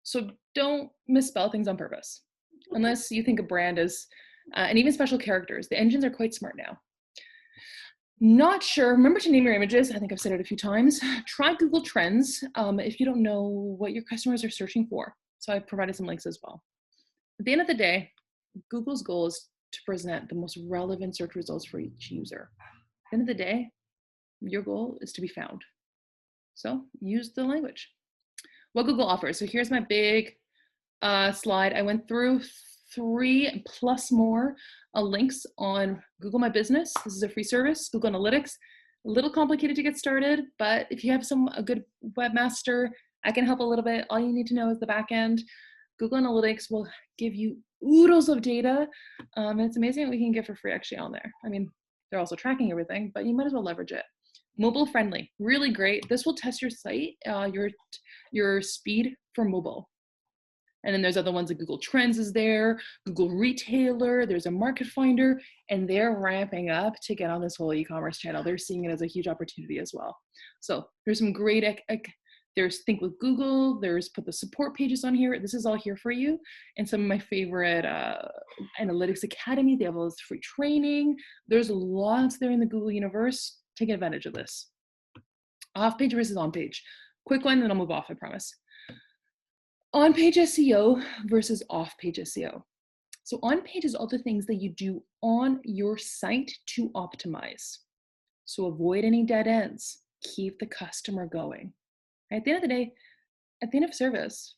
So don't misspell things on purpose, unless you think a brand is, and even special characters. The engines are quite smart now. Not sure, remember to name your images. I think I've said it a few times. Try Google Trends if you don't know what your customers are searching for. So I provided some links as well. At the end of the day, Google's goal is to present the most relevant search results for each user. At the end of the day, your goal is to be found. So use the language. What Google offers. So here's my big slide. I went through 3 plus more links on Google My Business. This is a free service, Google Analytics. A little complicated to get started, but if you have a good webmaster, I can help a little bit. All you need to know is the back end. Google Analytics will give you oodles of data. And it's amazing what we can get for free actually on there. I mean, they're also tracking everything, but you might as well leverage it. Mobile friendly, really great. This will test your site, your speed for mobile. And then there's other ones like Google Trends is there, Google Retailer, there's a Market Finder, and they're ramping up to get on this whole e-commerce channel. They're seeing it as a huge opportunity as well. So there's some great, there's Think with Google, there's put the support pages on here. This is all here for you. And some of my favorite Analytics Academy, they have all this free training. There's lots there in the Google universe. Take advantage of this. Off page versus on page. Quick one, then I'll move off, I promise. On-page SEO versus off-page SEO. So on-page is all the things that you do on your site to optimize. So avoid any dead ends. Keep the customer going. At the end of the day, at the end of service,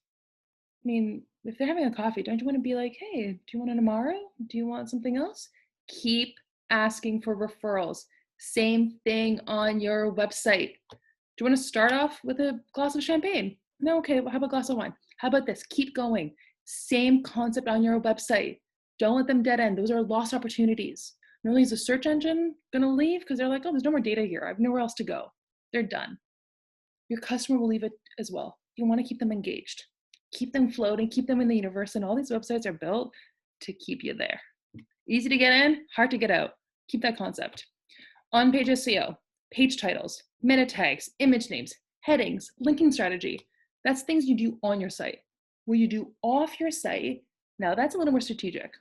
I mean, if they're having a coffee, don't you want to be like, hey, do you want an Amaro? Do you want something else? Keep asking for referrals. Same thing on your website. Do you want to start off with a glass of champagne? No, okay, well, how about a glass of wine? How about this? Keep going. Same concept on your website. Don't let them dead end. Those are lost opportunities. Not only is the search engine going to leave because they're like, oh, there's no more data here. I have nowhere else to go. They're done. Your customer will leave it as well. You want to keep them engaged. Keep them floating, keep them in the universe, and all these websites are built to keep you there. Easy to get in, hard to get out. Keep that concept. On-page SEO, page titles, meta tags, image names, headings, linking strategy. That's things you do on your site. What you do off your site, now that's a little more strategic.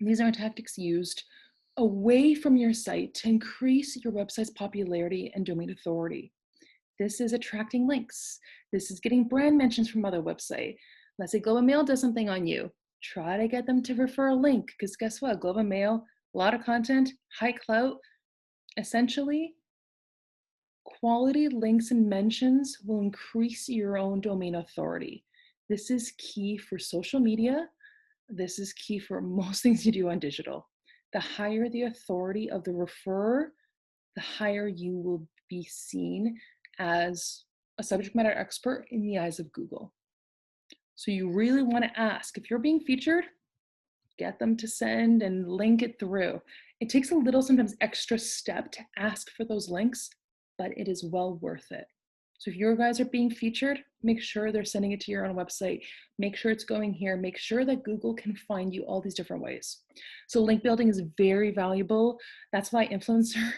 These are tactics used away from your site to increase your website's popularity and domain authority. This is attracting links. This is getting brand mentions from other websites. Let's say Globe and Mail does something on you. Try to get them to refer a link, because guess what? Globe and Mail, a lot of content, high clout. Essentially, quality links and mentions will increase your own domain authority. This is key for social media. This is key for most things you do on digital. The higher the authority of the referrer, the higher you will be seen as a subject matter expert in the eyes of Google. So you really want to ask, if you're being featured, get them to send and link it through. It takes a little, sometimes extra step to ask for those links, but it is well worth it. So if your guys are being featured, make sure they're sending it to your own website. Make sure it's going here. Make sure that Google can find you all these different ways. So link building is very valuable. That's why influencer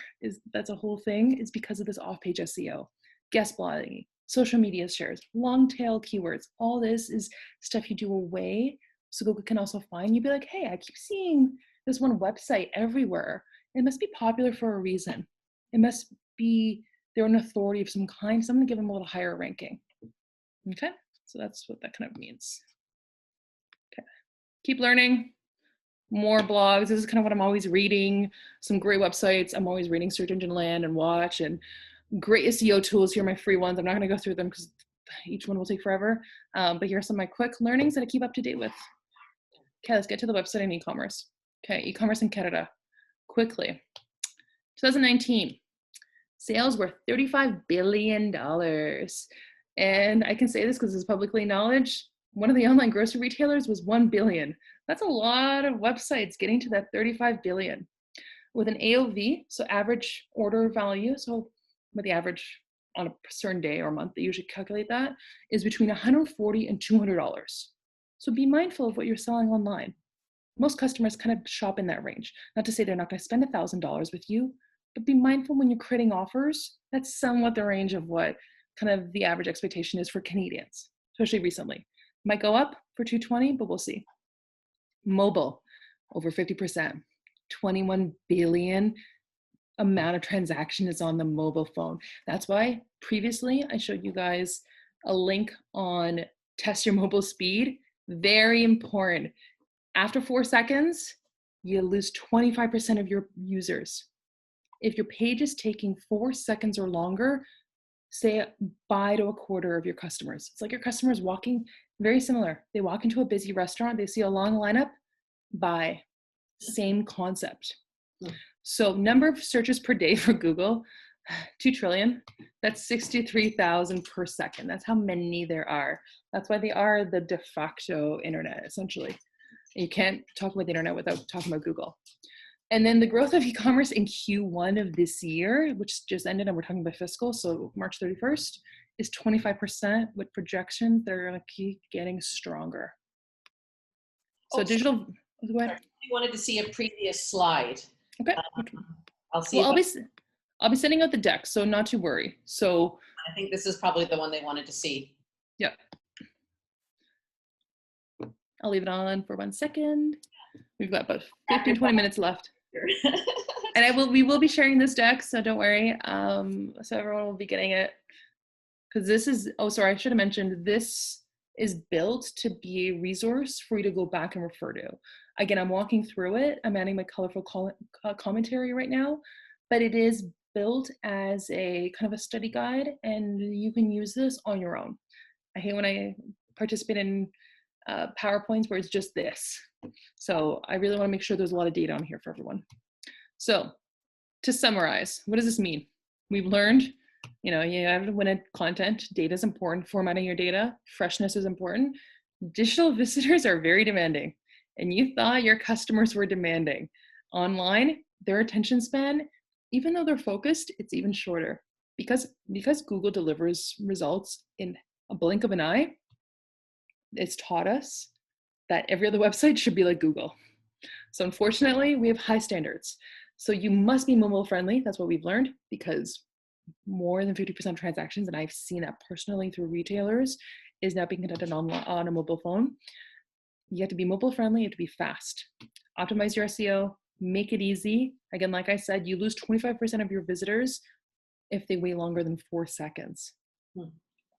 that's a whole thing, is because of this off-page SEO. Guest blogging, social media shares, long tail keywords. All this is stuff you do away so Google can also find you. Be like, hey, I keep seeing this one website everywhere. It must be popular for a reason. It must be they're an authority of some kind, so I'm gonna give them a little higher ranking. Okay, so that's what that kind of means. Okay, keep learning, more blogs. This is kind of what I'm always reading, some great websites. I'm always reading Search Engine Land and Watch, and great SEO tools. Here are my free ones. I'm not gonna go through them because each one will take forever, but here are some of my quick learnings that I keep up to date with. Okay, let's get to the website and e-commerce. Okay, e-commerce in Canada, quickly. 2019. Sales were $35 billion. And I can say this because it's publicly knowledge. One of the online grocery retailers was 1 billion. That's a lot of websites getting to that 35 billion. With an AOV, so average order value, so with the average on a certain day or month, they usually calculate that, is between $140 and $200. So be mindful of what you're selling online. Most customers kind of shop in that range. Not to say they're not going to spend $1,000 with you, but be mindful when you're creating offers. That's somewhat the range of what kind of the average expectation is for Canadians, especially recently. Might go up for 220, but we'll see. Mobile, over 50%, 21 billion amount of transaction is on the mobile phone. That's why previously I showed you guys a link on test your mobile speed. Very important. After 4 seconds, you lose 25% of your users. If your page is taking 4 seconds or longer, say bye to a quarter of your customers. It's like your customers walking, very similar. They walk into a busy restaurant, they see a long lineup, bye. Same concept. So number of searches per day for Google, 2 trillion. That's 63,000 per second. That's how many there are. That's why they are the de facto internet, essentially. You can't talk about the internet without talking about Google. And then the growth of e-commerce in Q1 of this year, which just ended, and we're talking about fiscal, so March 31st, is 25%, with projections that are going to keep getting stronger. So digital, go ahead. I wanted to see a previous slide. Okay. I'll see. Well, I'll be sending out the deck, so not to worry. So I think this is probably the one they wanted to see. Yeah. I'll leave it on for 1 second. We've got about 15, 20 minutes left. And we will be sharing this deck, so don't worry. So everyone will be getting it. Because this is, oh, sorry, I should have mentioned, this is built to be a resource for you to go back and refer to. Again, I'm walking through it. I'm adding my colorful commentary right now, but it is built as a kind of a study guide, and you can use this on your own. I hate when I participate in PowerPoints where it's just this. So I really want to make sure there's a lot of data on here for everyone. So to summarize, what does this mean? We've learned, you have to win at content. Data is important. Formatting your data, freshness is important. Digital visitors are very demanding, and you thought your customers were demanding. Online, their attention span, even though they're focused, it's even shorter because Google delivers results in a blink of an eye. It's taught us that every other website should be like Google. So unfortunately, we have high standards. So you must be mobile friendly. That's what we've learned, because more than 50% of transactions, and I've seen that personally through retailers, is now being conducted on a mobile phone. You have to be mobile friendly, you have to be fast. Optimize your SEO, make it easy. Again, like I said, you lose 25% of your visitors if they wait longer than 4 seconds.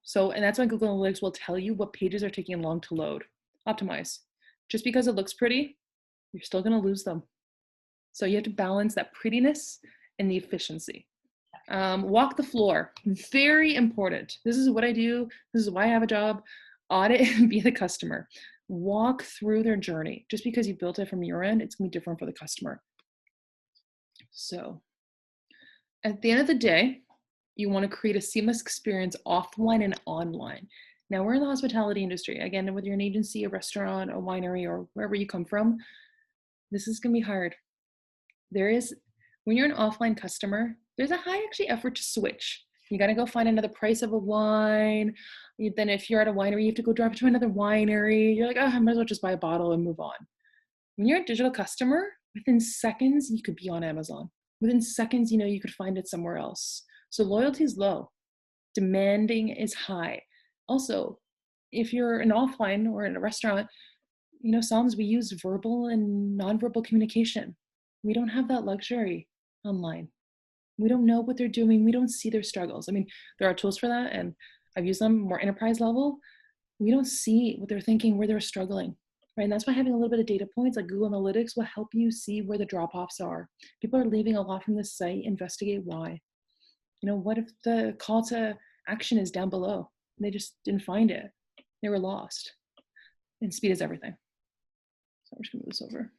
So, and that's why Google Analytics will tell you what pages are taking long to load. Optimize. Just because it looks pretty, you're still going to lose them. So you have to balance that prettiness and the efficiency. Walk the floor. Very important. This is what I do. This is why I have a job. Audit and be the customer. Walk through their journey. Just because you built it from your end, it's going to be different for the customer. So at the end of the day, you want to create a seamless experience offline and online. Now we're in the hospitality industry. Again, whether you're an agency, a restaurant, a winery, or wherever you come from, this is going to be hard. When you're an offline customer, there's a high actually effort to switch. You got to go find another price of a wine. Then if you're at a winery, you have to go drive to another winery. You're like, oh, I might as well just buy a bottle and move on. When you're a digital customer, within seconds, you could be on Amazon. Within seconds, you could find it somewhere else. So loyalty is low. Demanding is high. Also, if you're an offline or in a restaurant, sometimes we use verbal and nonverbal communication. We don't have that luxury online. We don't know what they're doing. We don't see their struggles. I mean, there are tools for that, and I've used them more enterprise level. We don't see what they're thinking, where they're struggling, right? And that's why having a little bit of data points like Google Analytics will help you see where the drop-offs are. People are leaving a lot from this site. Investigate why. What if the call to action is down below? They just didn't find it. They were lost. And speed is everything. So I'm just gonna move this over.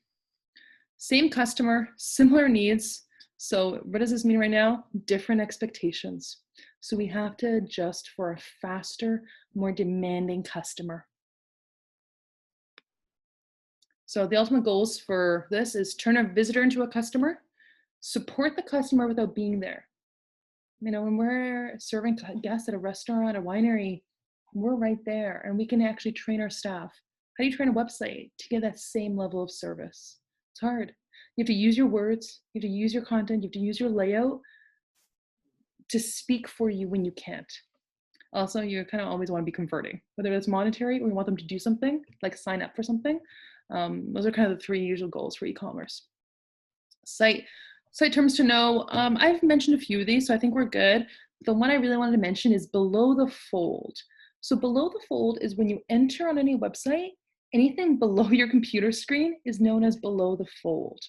Same customer, similar needs. So what does this mean right now? Different expectations. So we have to adjust for a faster, more demanding customer. So the ultimate goals for this is turn a visitor into a customer, support the customer without being there. When we're serving guests at a restaurant, a winery, we're right there, and we can actually train our staff. How do you train a website to get that same level of service? It's hard. You have to use your words, you have to use your content, you have to use your layout to speak for you when you can't. Also, you kind of always want to be converting, whether it's monetary or you want them to do something, like sign up for something. Those are kind of the 3 usual goals for e-commerce. Site terms to know. I've mentioned a few of these, so I think we're good. The one I really wanted to mention is below the fold. So below the fold is when you enter on any website anything below your computer screen is known as below the fold.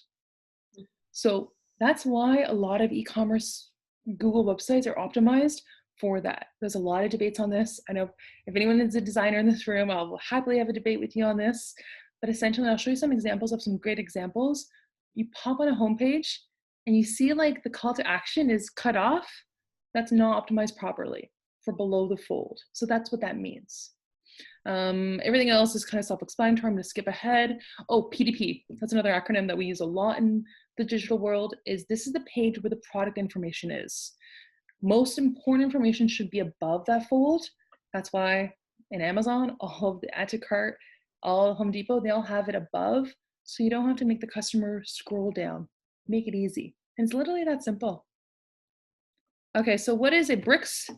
So that's why a lot of e-commerce Google websites are optimized for that. There's a lot of debates on this. I know if anyone is a designer in this room, I'll happily have a debate with you on this. But essentially, I'll show you some examples of some great examples. You pop on a homepage and you see like the call to action is cut off. That's not optimized properly for below the fold. So that's what that means. Everything else is kind of self-explanatory. I'm going to skip ahead. Oh, PDP. That's another acronym that we use a lot in the digital world. This is the page where the product information is. Most important information should be above that fold. That's why in Amazon, all of the add to cart, all Home Depot, they all have it above. So you don't have to make the customer scroll down. Make it easy. And it's literally that simple. Okay, so what is a bricks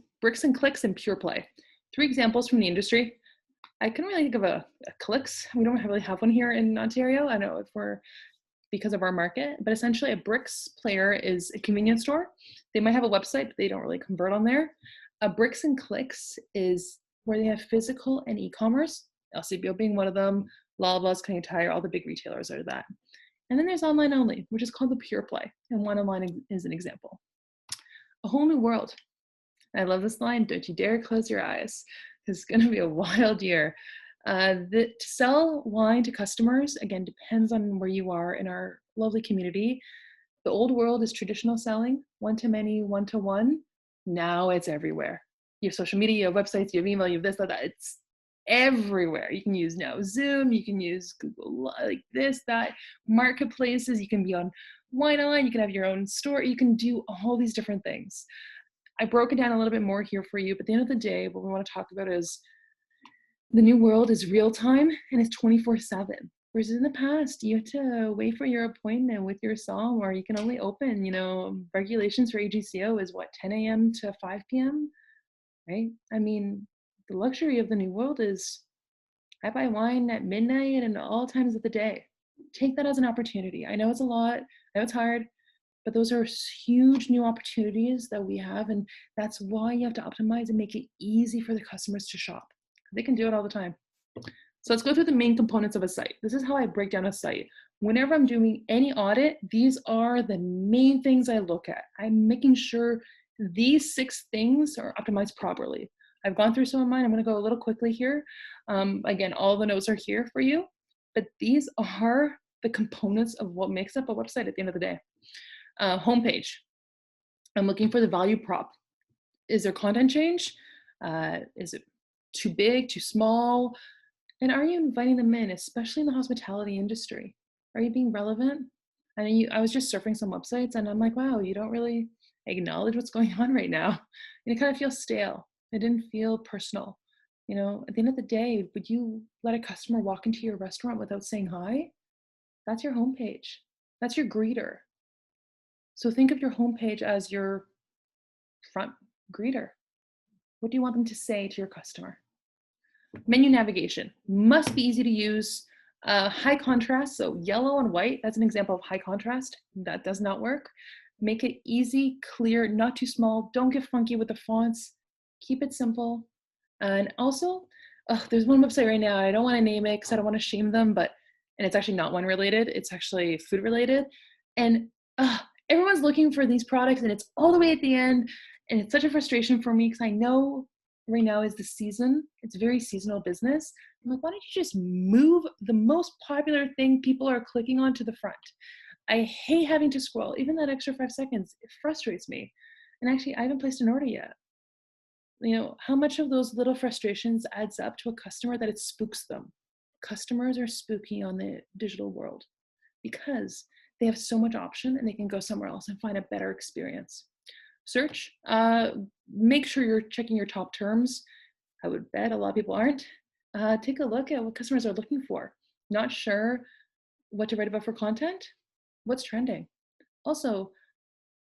and clicks and pure play? 3 examples from the industry. I couldn't really think of a clicks. We don't really have one here in Ontario. I know if we're because of our market, but essentially a bricks player is a convenience store. They might have a website, but they don't really convert on there. A bricks and clicks is where they have physical and e-commerce, LCBO being one of them, Loblaws, Canadian Tire, all the big retailers are that. And then there's online only, which is called the pure play. And one online is an example. A whole new world. I love this line, don't you dare close your eyes. It's gonna be a wild year. To sell wine to customers, again, depends on where you are in our lovely community. The old world is traditional selling, one-to-many, one-to-one. Now it's everywhere. You have social media, you have websites, you have email, you have this, that. It's everywhere. You can use now Zoom, you can use Google, like this, that, marketplaces. You can be on Wine Online, you can have your own store, you can do all these different things. I broke it down a little bit more here for you, but at the end of the day, what we want to talk about is the new world is real time and it's 24/7. Whereas in the past, you had to wait for your appointment with your SOM, or you can only open, regulations for AGCO is what, 10 a.m. to 5 p.m., right? I mean, the luxury of the new world is I buy wine at midnight and all times of the day. Take that as an opportunity. I know it's a lot, I know it's hard, but those are huge new opportunities that we have, and that's why you have to optimize and make it easy for the customers to shop. They can do it all the time. So let's go through the main components of a site. This is how I break down a site. Whenever I'm doing any audit, these are the main things I look at. I'm making sure these 6 things are optimized properly. I've gone through some of mine. I'm going to go a little quickly here. Again, all the notes are here for you, but these are the components of what makes up a website at the end of the day. Homepage. I'm looking for the value prop. Is there content change? Is it too big, too small? And are you inviting them in, especially in the hospitality industry? Are you being relevant? I was just surfing some websites and I'm like, wow, you don't really acknowledge what's going on right now. And it kind of feels stale. It didn't feel personal. At the end of the day, would you let a customer walk into your restaurant without saying hi? That's your homepage. That's your greeter. So think of your homepage as your front greeter. What do you want them to say to your customer? Menu navigation must be easy to use. High contrast, so yellow and white, that's an example of high contrast. That does not work. Make it easy, clear, not too small. Don't get funky with the fonts. Keep it simple. And also, there's one website right now, I don't want to name it because I don't want to shame them, and it's actually not wine related, it's actually food related. And everyone's looking for these products and it's all the way at the end. And it's such a frustration for me because I know right now is the season. It's very seasonal business. I'm like, why don't you just move the most popular thing people are clicking on to the front? I hate having to scroll. Even that extra 5 seconds, it frustrates me. And actually, I haven't placed an order yet. How much of those little frustrations adds up to a customer that it spooks them? Customers are spooky on the digital world because they have so much option and they can go somewhere else and find a better experience. Search, make sure you're checking your top terms. I would bet a lot of people aren't. Take a look at what customers are looking for. Not sure what to write about for content? What's trending? Also,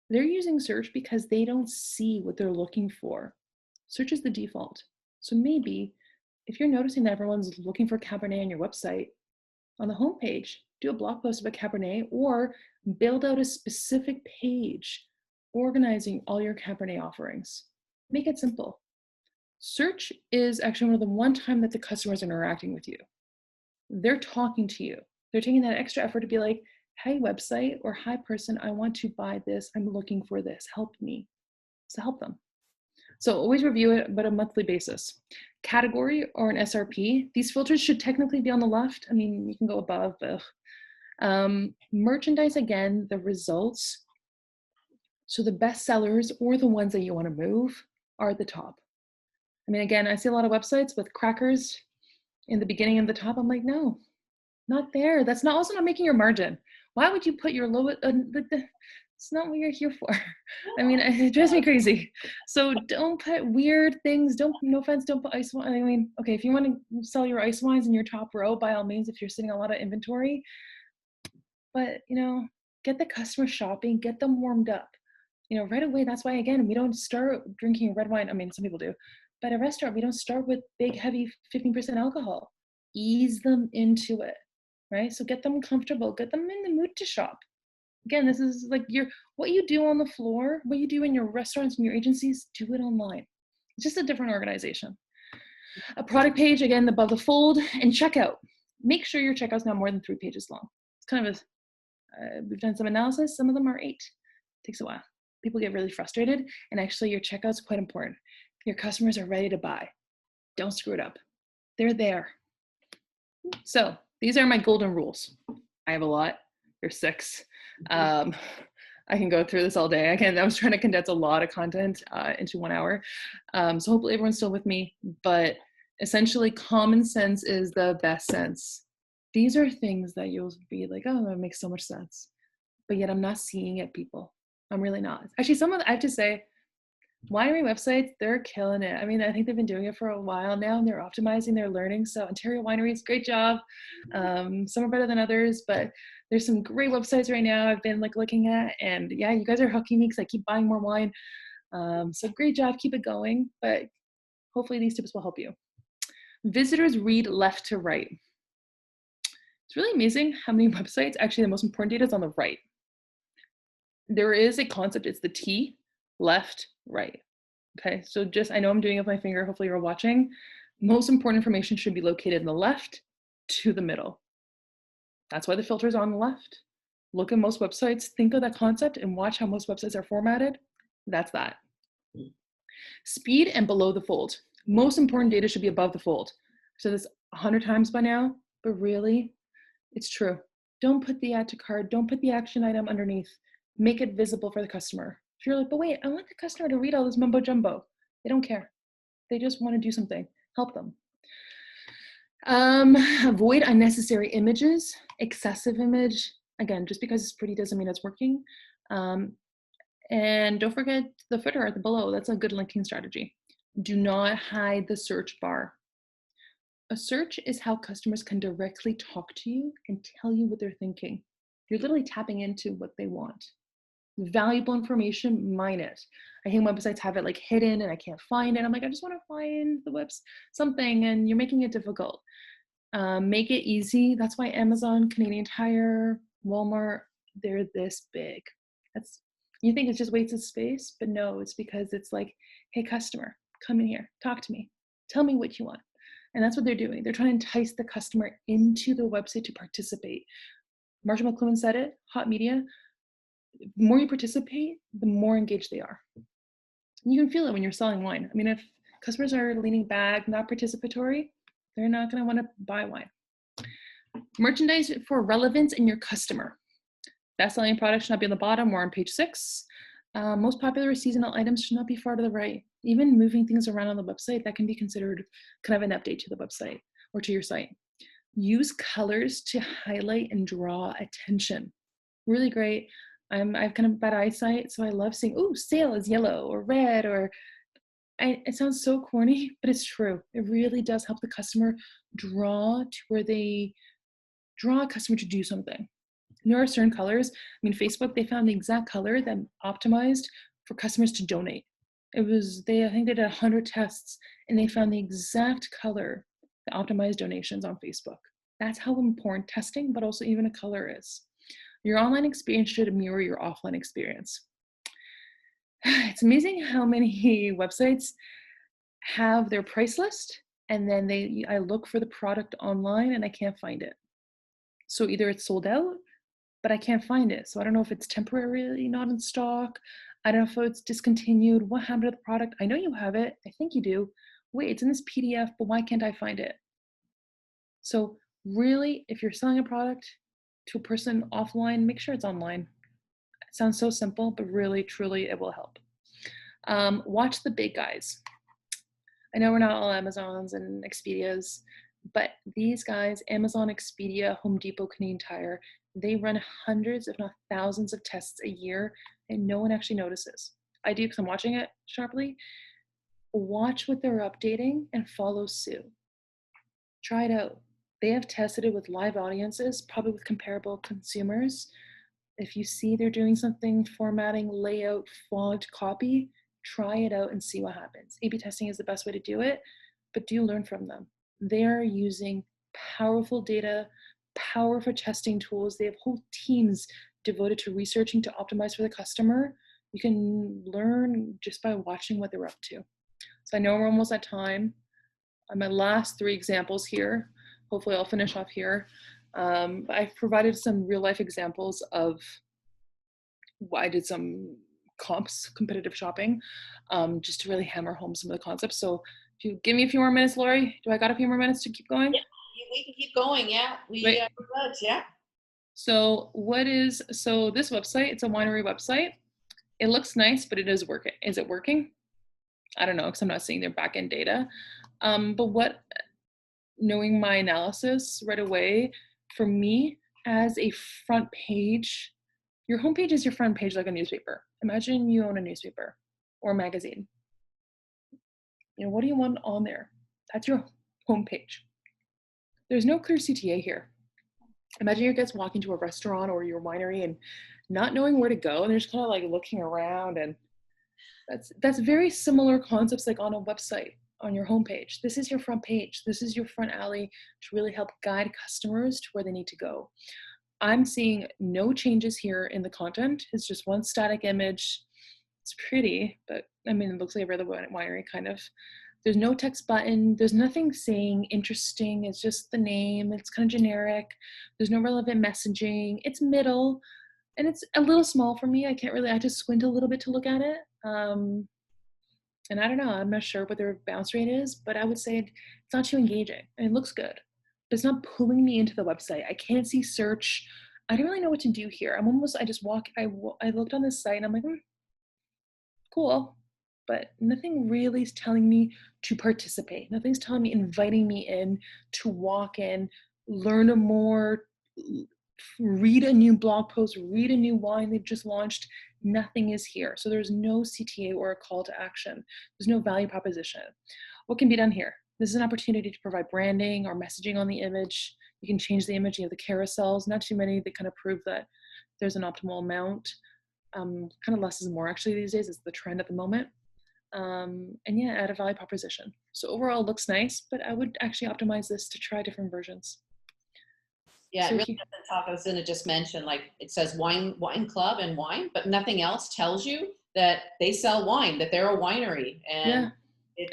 they're using search because they don't see what they're looking for. Search is the default. So maybe if you're noticing that everyone's looking for Cabernet on your website, on the homepage, do a blog post about Cabernet or build out a specific page organizing all your Cabernet offerings. Make it simple. Search is actually one time that the customers are interacting with you. they're talking to you. They're taking that extra effort to be like, hey, website, or hi, person, I want to buy this. I'm looking for this. Help me. So help them. So always review it, but a monthly basis. Category or an SRP, these filters should technically be on the left. I mean, you can go above. Merchandise, again, the results. So the best sellers or the ones that you want to move are at the top. I mean, again, I see a lot of websites with crackers in the beginning and the top. I'm like, no, not there. That's not also not making your margin. Why would you put your low, it's not what you're here for. I mean, it drives me crazy. So don't put weird things. No offense, don't put ice wine. I mean, okay, if you want to sell your ice wines in your top row, by all means, if you're sitting on a lot of inventory, but, you know, get the customer shopping, get them warmed up, you know, right away. That's why, again, we don't start drinking red wine. I mean, some people do, but at a restaurant, we don't start with big, heavy 15% alcohol. Ease them into it, right? So get them comfortable, get them in the mood to shop. Again, this is like what you do on the floor, what you do in your restaurants and your agencies, do it online. It's just a different organization. A product page, again, above the fold, and checkout. Make sure your checkout's not more than 3 pages long. It's kind of we've done some analysis. Some of them are 8. Takes a while. People get really frustrated, and actually your checkout's quite important. Your customers are ready to buy. Don't screw it up. They're there. So these are my golden rules. I have a lot. There's 6. I can go through this all day. Again, I was trying to condense a lot of content into 1 hour. So hopefully everyone's still with me, but essentially common sense is the best sense. These are things that you'll be like, oh, that makes so much sense. But yet I'm not seeing it, people. I'm really not. Actually, I have to say, winery websites, they're killing it. I mean, I think they've been doing it for a while now, and they're optimizing, they're learning. So Ontario wineries, great job. Some are better than others, but there's some great websites right now I've been like looking at, and yeah, you guys are hooking me because I keep buying more wine. So great job, keep it going. But hopefully these tips will help you. Visitors read left to right. It's really amazing how many websites, actually the most important data is on the right. There is a concept, it's the T, left, right. Okay, so just, I know I'm doing it with my finger, hopefully you're watching. Most important information should be located in the left to the middle. That's why the filter is on the left. Look at most websites, think of that concept and watch how most websites are formatted. That's that. Speed and below the fold. Most important data should be above the fold. So this 100 times by now, but really, it's true. Don't put the add to cart, don't put the action item underneath. Make it visible for the customer. If you're like, but wait, I want the customer to read all this mumbo jumbo. They don't care. They just want to do something. Help them. Avoid unnecessary images, excessive image. Again, just because it's pretty doesn't mean it's working. And don't forget the footer at the below. That's a good linking strategy. Do not hide the search bar. A search is how customers can directly talk to you and tell you what they're thinking. You're literally tapping into what they want. Valuable information, mine it. I think websites have it like hidden and I can't find it. I'm like, I just want to find the webs something, and you're making it difficult. Make it easy. That's why Amazon, Canadian Tire, Walmart, they're this big. You think it's just wasted space, but no, it's because it's like, hey, customer, come in here, talk to me, tell me what you want. And that's what they're doing. They're trying to entice the customer into the website to participate. Marshall McLuhan said it, hot media, the more you participate, the more engaged they are. You can feel it when you're selling wine. I mean, if customers are leaning back, not participatory, they're not going to want to buy wine. Merchandise for relevance in your customer. Best-selling products should not be on the bottom or on page 6. Most popular seasonal items should not be far to the right. Even moving things around on the website, that can be considered kind of an update to the website or to your site. Use colors to highlight and draw attention. Really great. I've kind of bad eyesight, so I love seeing, ooh, sale is yellow or red, or it sounds so corny, but it's true. It really does help the customer draw to where they draw a customer to do something. There are certain colors. I mean, Facebook, they found the exact color that optimized for customers to donate. I think they did 100 tests and they found the exact color that optimized donations on Facebook. That's how important testing, but also even a color is. Your online experience should mirror your offline experience. It's amazing how many websites have their price list and then I look for the product online and I can't find it. So either it's sold out, but I can't find it. So I don't know if it's temporarily not in stock. I don't know if it's discontinued. What happened to the product? I know you have it. I think you do. Wait, it's in this PDF, but why can't I find it? So really, if you're selling a product to a person offline, make sure it's online. It sounds so simple, but really, truly, it will help. Watch the big guys. I know we're not all Amazons and Expedias, but these guys, Amazon, Expedia, Home Depot, Canadian Tire, they run hundreds, if not thousands of tests a year, and no one actually notices. I do because I'm watching it sharply. Watch what they're updating and follow suit. Try it out. They have tested it with live audiences, probably with comparable consumers. If you see they're doing something, formatting, layout, font, copy, try it out and see what happens. A/B testing is the best way to do it, but do learn from them. They're using powerful data, powerful testing tools. They have whole teams devoted to researching to optimize for the customer. You can learn just by watching what they're up to. So I know we're almost at time. My last 3 examples here. Hopefully I'll finish off here. I've provided some real life examples of I did some comps, competitive shopping, just to really hammer home some of the concepts. So if you give me a few more minutes, Lorie, do I got a few more minutes to keep going? Yeah, we can keep going. Yeah, we're good. Yeah. So this website, it's a winery website. It looks nice, but it is working. Is it working? I don't know, because I'm not seeing their back-end data. But knowing my analysis right away, for me, as a front page, your homepage is your front page like a newspaper. Imagine you own a newspaper or a magazine. What do you want on there? That's your homepage. There's no clear CTA here. Imagine your guests walking to a restaurant or your winery and not knowing where to go, and they're just kind of like looking around, and that's very similar concepts like on a website, on your homepage. This is your front page. This is your front alley to really help guide customers to where they need to go. I'm seeing no changes here in the content. It's just one static image. It's pretty, but I mean, it looks like every other winery kind of. There's no text button. There's nothing saying interesting. It's just the name. It's kind of generic. There's no relevant messaging. It's middle, and it's a little small for me. I just squint a little bit to look at it. And I don't know, I'm not sure what their bounce rate is, but I would say it's not too engaging. And it looks good, but it's not pulling me into the website. I can't see search. I don't really know what to do here. I looked on this site and I'm like, cool, but nothing really is telling me to participate. Nothing's telling me, inviting me in to walk in, learn more, read a new blog post, read a new wine they've just launched. Nothing is here. So there's no CTA or a call to action. There's no value proposition. What can be done here? This is an opportunity to provide branding or messaging on the image. You can change the image. You have the carousels, not too many that kind of prove that there's an optimal amount. Kind of less is more actually these days. It's the trend at the moment. And yeah, add a value proposition. So overall it looks nice, but I would actually optimize this to try different versions. Yeah, it really doesn't talk, as Zinna just mentioned, like it says wine club and wine, but nothing else tells you that they sell wine, that they're a winery. And it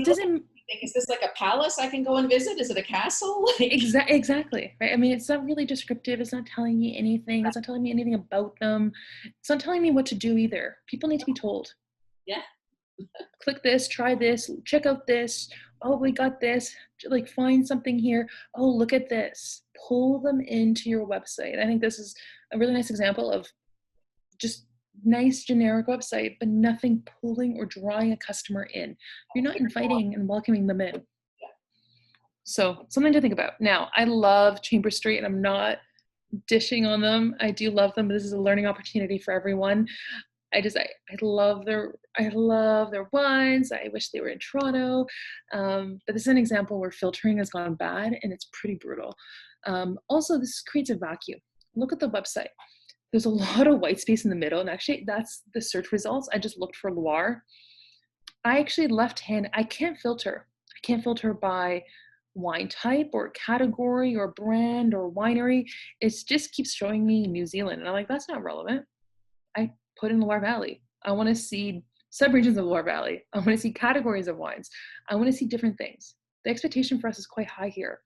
doesn't. Is this like a palace I can go and visit? Is it a castle? Exactly, right? I mean, it's not really descriptive. It's not telling me anything. It's not telling me anything about them. It's not telling me what to do either. People need to be told. Yeah. Click this, try this, check out this. Oh, we got this. Like, find something here. Oh, look at this. Pull them into your website. I think this is a really nice example of just nice generic website, but nothing pulling or drawing a customer in. You're not inviting and welcoming them in. So something to think about. Now, I love Chamber Street, and I'm not dishing on them. I do love them. This is a learning opportunity for everyone. I love their wines. I wish they were in Toronto. But this is an example where filtering has gone bad, and it's pretty brutal. Also, this creates a vacuum. Look at the website. There's a lot of white space in the middle, and actually that's the search results. I just looked for Loire. I actually left-hand, I can't filter. I can't filter by wine type or category or brand or winery. It just keeps showing me New Zealand, and I'm like, that's not relevant. I put in Loire Valley. I want to see subregions of Loire Valley. I want to see categories of wines. I want to see different things. The expectation for us is quite high here.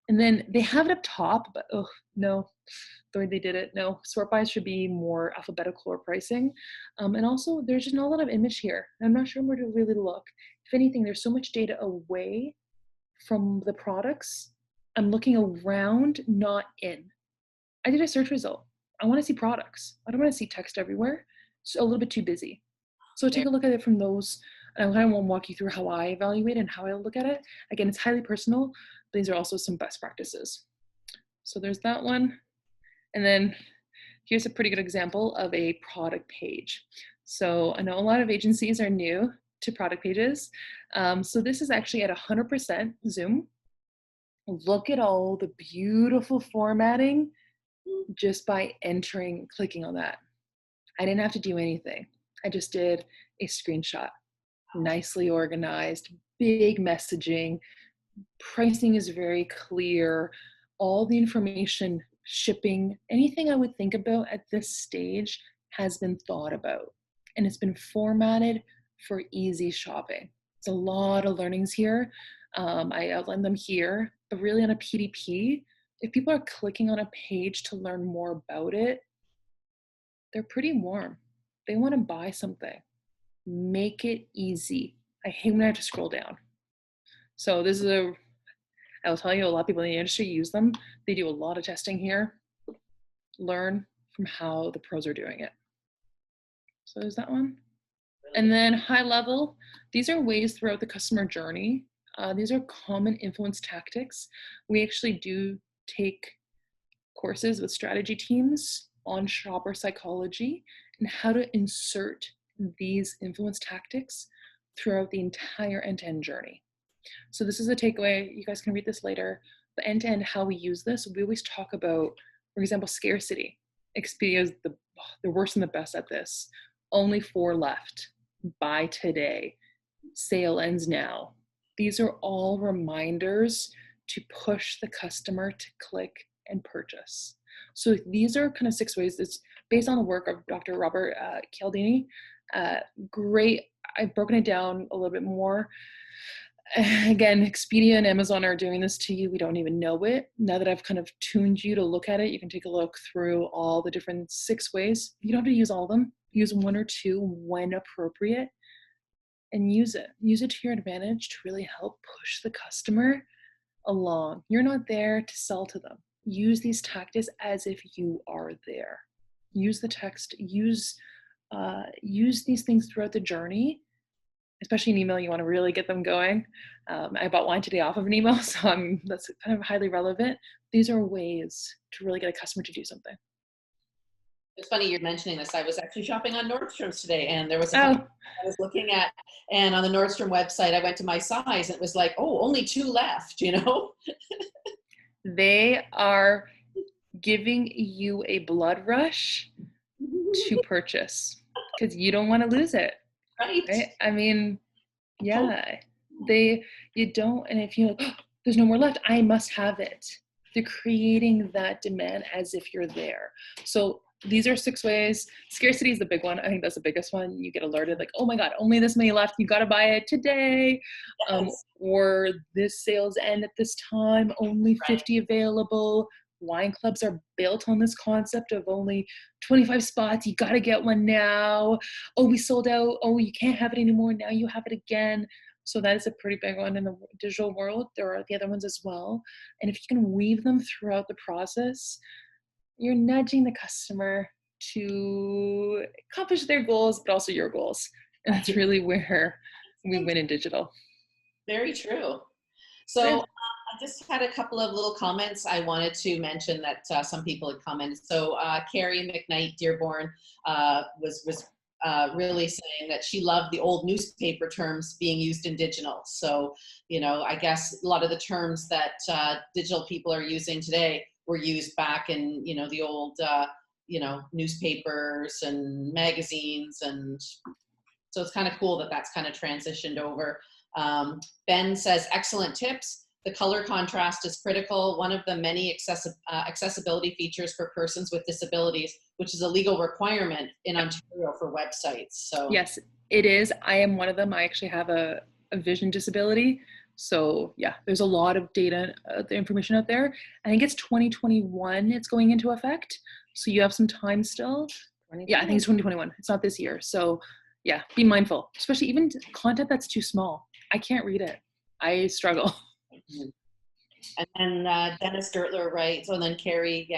And then they have it up top, but oh no, the way they did it, no. Sort by should be more alphabetical or pricing. And also there's just not a lot of image here. I'm not sure where to really look. If anything, there's so much data away from the products. I'm looking around, not in. I did a search result. I want to see products. I don't want to see text everywhere. It's a little bit too busy. So take a look at it from those, and I kind of want to walk you through how I evaluate and how I look at it. Again, it's highly personal. These are also some best practices. So there's that one. And then here's a pretty good example of a product page. So I know a lot of agencies are new to product pages. So this is actually at 100% zoom. Look at all the beautiful formatting just by clicking on that. I didn't have to do anything. I just did a screenshot, nicely organized, big messaging, pricing is very clear, all the information, shipping, anything I would think about at this stage has been thought about, and it's been formatted for easy shopping. It's a lot of learnings here. I outlined them here, but really on a PDP, if people are clicking on a page to learn more about it, they're pretty warm. They want to buy something. Make it easy. I hate when I have to scroll down. So this is I will tell you, a lot of people in the industry use them. They do a lot of testing here. Learn from how the pros are doing it. So there's that one. And then high level, these are ways throughout the customer journey. These are common influence tactics. We actually do take courses with strategy teams on shopper psychology and how to insert these influence tactics throughout the entire end-to-end journey. So this is a takeaway. You guys can read this later. The end-to-end, how we use this, we always talk about, for example, scarcity. Expedia is the worst and the best at this. Only 4 left. Buy today. Sale ends now. These are all reminders to push the customer to click and purchase. So these are kind of 6 ways. It's based on the work of Dr. Robert Cialdini. Great. I've broken it down a little bit more. Again, Expedia and Amazon are doing this to you. We don't even know it. Now that I've kind of tuned you to look at it, you can take a look through all the different 6 ways. You don't have to use all of them. Use 1 or 2 when appropriate and use it. Use it to your advantage to really help push the customer along. You're not there to sell to them. Use these tactics as if you are there. Use the text, use these things throughout the journey, especially an email. You want to really get them going. I bought wine today off of an email, so that's kind of highly relevant. These are ways to really get a customer to do something. It's funny you're mentioning this. I was actually shopping on Nordstrom's today, and there was a company I was looking at, and on the Nordstrom website, I went to my size, and it was like, oh, only 2 left, you know? They are giving you a blood rush to purchase because you don't want to lose it. Right? I mean, yeah, you don't, and if you're like, oh, there's no more left, I must have it. They're creating that demand as if you're there. So these are 6 ways. Scarcity is the big one. I think that's the biggest one. You get alerted like, oh my God, only this many left. You got to buy it today. Yes. Or this sales end at this time, only 50 available. Wine clubs are built on this concept of only 25 spots. You got to get one now. Oh, we sold out. Oh, you can't have it anymore. Now you have it again. So that is a pretty big one in the digital world. There are the other ones as well. And if you can weave them throughout the process, you're nudging the customer to accomplish their goals, but also your goals. And that's really where we win in digital. Very true. So I just had a couple of little comments I wanted to mention that some people had commented. So Carrie McKnight Dearborn was really saying that she loved the old newspaper terms being used in digital. So, you know, I guess a lot of the terms that digital people are using today were used back in, you know, the old, you know, newspapers and magazines. And so it's kind of cool that that's kind of transitioned over. Ben says, excellent tips. The color contrast is critical. One of the many accessibility features for persons with disabilities, which is a legal requirement in Ontario for websites. So Yes, it is. I am one of them. I actually have a vision disability. So yeah, there's a lot of data, the information out there. I think it's 2021 it's going into effect. So you have some time still. Yeah, I think it's 2021. It's not this year. So yeah, be mindful, especially even content that's too small. I can't read it. I struggle. And then Dennis Gertler writes, and then Carrie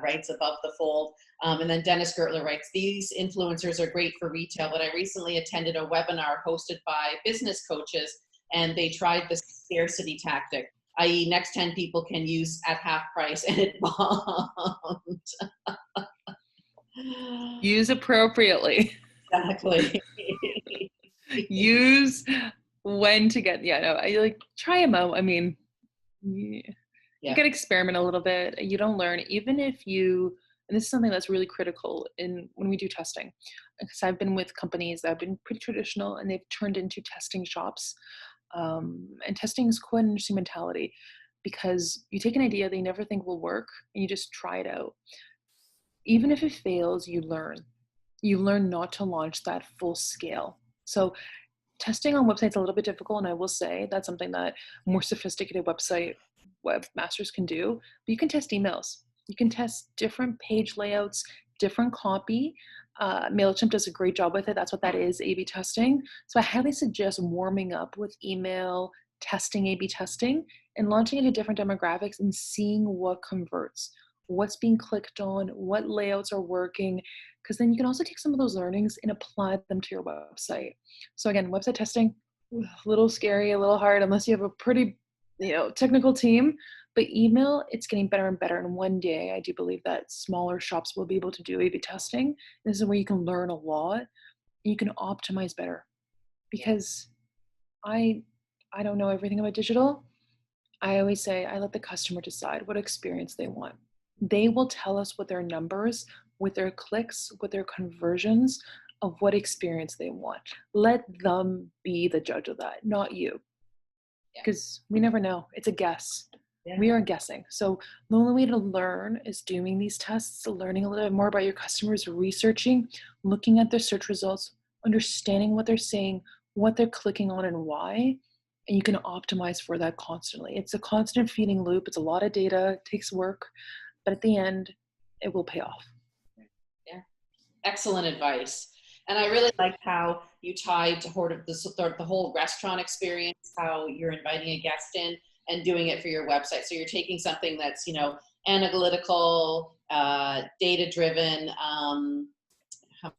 writes above the fold. And then Dennis Gertler writes, these influencers are great for retail, but I recently attended a webinar hosted by business coaches, and they tried the scarcity tactic, i.e. next 10 people can use at half price, and it bombed. Use appropriately. Exactly. Use when to get, I like try them out. I mean, you gotta experiment a little bit. You don't learn, even if you, and this is something that's really critical in when we do testing, because I've been with companies that have been pretty traditional and they've turned into testing shops. And testing is quite an interesting mentality, because you take an idea they never think will work and you just try it out. Even if it fails, you learn. You learn not to launch that full scale. So testing on websites is a little bit difficult, and I will say that's something that more sophisticated webmasters can do. But you can test emails. You can test different page layouts, different copy. MailChimp does a great job with it. That's what that is, A/B testing. So I highly suggest warming up with email testing, A/B testing, and launching into different demographics and seeing what converts, what's being clicked on, what layouts are working, because then you can also take some of those learnings and apply them to your website. So again, website testing, a little scary, a little hard, unless you have a pretty, technical team. But email, it's getting better and better. And one day, I do believe that smaller shops will be able to do A/B testing. This is where you can learn a lot and you can optimize better. Because I don't know everything about digital. I always say I let the customer decide what experience they want. They will tell us with their numbers, with their clicks, with their conversions of what experience they want. Let them be the judge of that, not you. Because we never know. It's a guess. Yeah. We are guessing. So the only way to learn is doing these tests, learning a little bit more about your customers, researching, looking at their search results, understanding what they're saying, what they're clicking on and why. And you can optimize for that constantly. It's a constant feeding loop. It's a lot of data. It takes work. But at the end, it will pay off. Yeah. Excellent advice. And I really liked how you tied to the whole restaurant experience, how you're inviting a guest in and doing it for your website. So you're taking something that's, analytical, data-driven, how am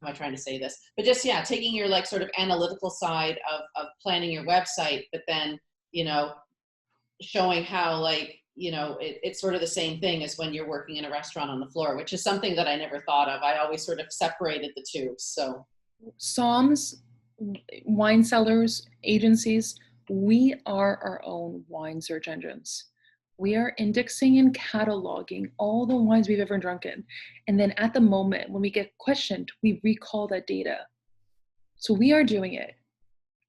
I trying to say this? But just, taking your sort of analytical side of planning your website, but then, showing how it's sort of the same thing as when you're working in a restaurant on the floor, which is something that I never thought of. I always sort of separated the two. So SOMs, wine sellers, agencies, we are our own wine search engines. We are indexing and cataloging all the wines we've ever drunken. And then at the moment when we get questioned, we recall that data. So we are doing it,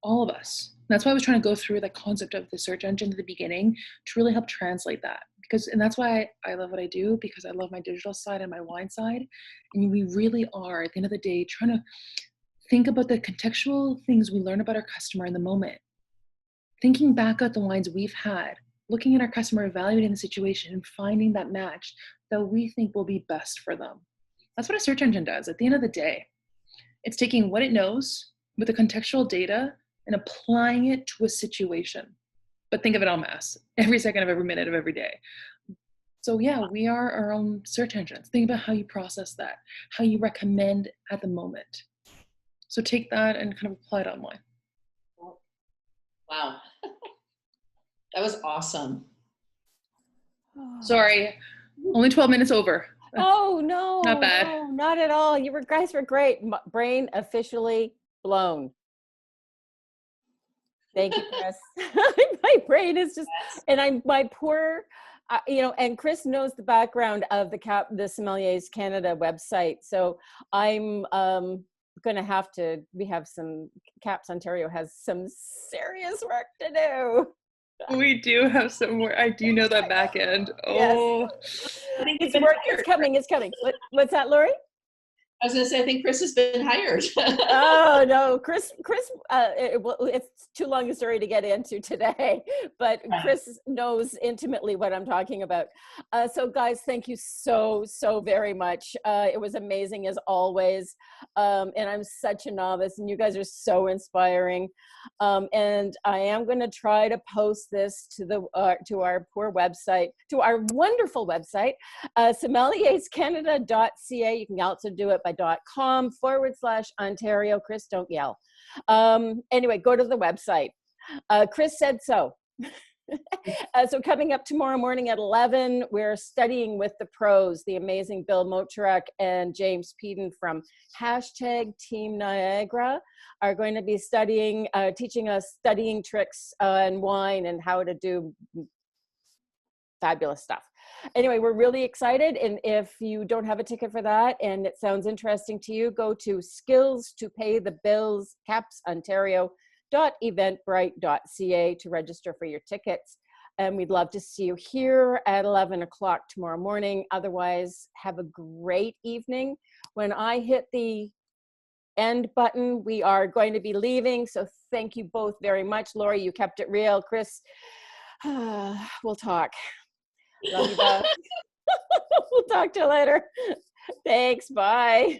all of us. That's why I was trying to go through the concept of the search engine at the beginning to really help translate that. And that's why I love what I do, because I love my digital side and my wine side. And we really are, at the end of the day, trying to think about the contextual things we learn about our customer in the moment. Thinking back at the wines we've had, looking at our customer, evaluating the situation, and finding that match that we think will be best for them. That's what a search engine does. At the end of the day, it's taking what it knows with the contextual data and applying it to a situation. But think of it en masse, every second of every minute of every day. So yeah, we are our own search engines. Think about how you process that, how you recommend at the moment. So take that and kind of apply it online. Wow. That was awesome. Sorry, only 12 minutes over. Oh, no. Not bad. No, not at all. You guys were great. Brain officially blown. Thank you, Chris. My brain is just, and my poor, and Chris knows the background of the Sommeliers Canada website. So I'm going to we have some, CAPS Ontario has some serious work to do. We do have some more. I do know that back end. Yes. Oh, I think It's been work. hired. It's coming. It's coming. What's that, Lori? I was going to say, I think Chris has been hired. Oh no, Chris. It's too long a story to get into today, but Chris knows intimately what I'm talking about. So guys, thank you so very much. It was amazing as always, and I'm such a novice, and you guys are so inspiring. And I am going to try to post this to our poor website, to our wonderful website, sommelierscanada.ca. You can also do it by .com/Ontario. Chris, don't yell. Anyway, go to the website. Chris said so. So coming up tomorrow morning at 11, we're studying with the pros, the amazing Bill Mocharak and James Peden from #Team Niagara are going to be studying, teaching us studying tricks on wine and how to do fabulous stuff. Anyway, we're really excited, and if you don't have a ticket for that and it sounds interesting to you, go to Skills to Pay the Bills, capsontario.eventbrite.ca to register for your tickets. And we'd love to see you here at 11 o'clock tomorrow morning. Otherwise, have a great evening. When I hit the end button, we are going to be leaving. So thank you both very much. Lorie, you kept it real. Chris, we'll talk. Love you both. We'll talk to you later. Thanks. Bye.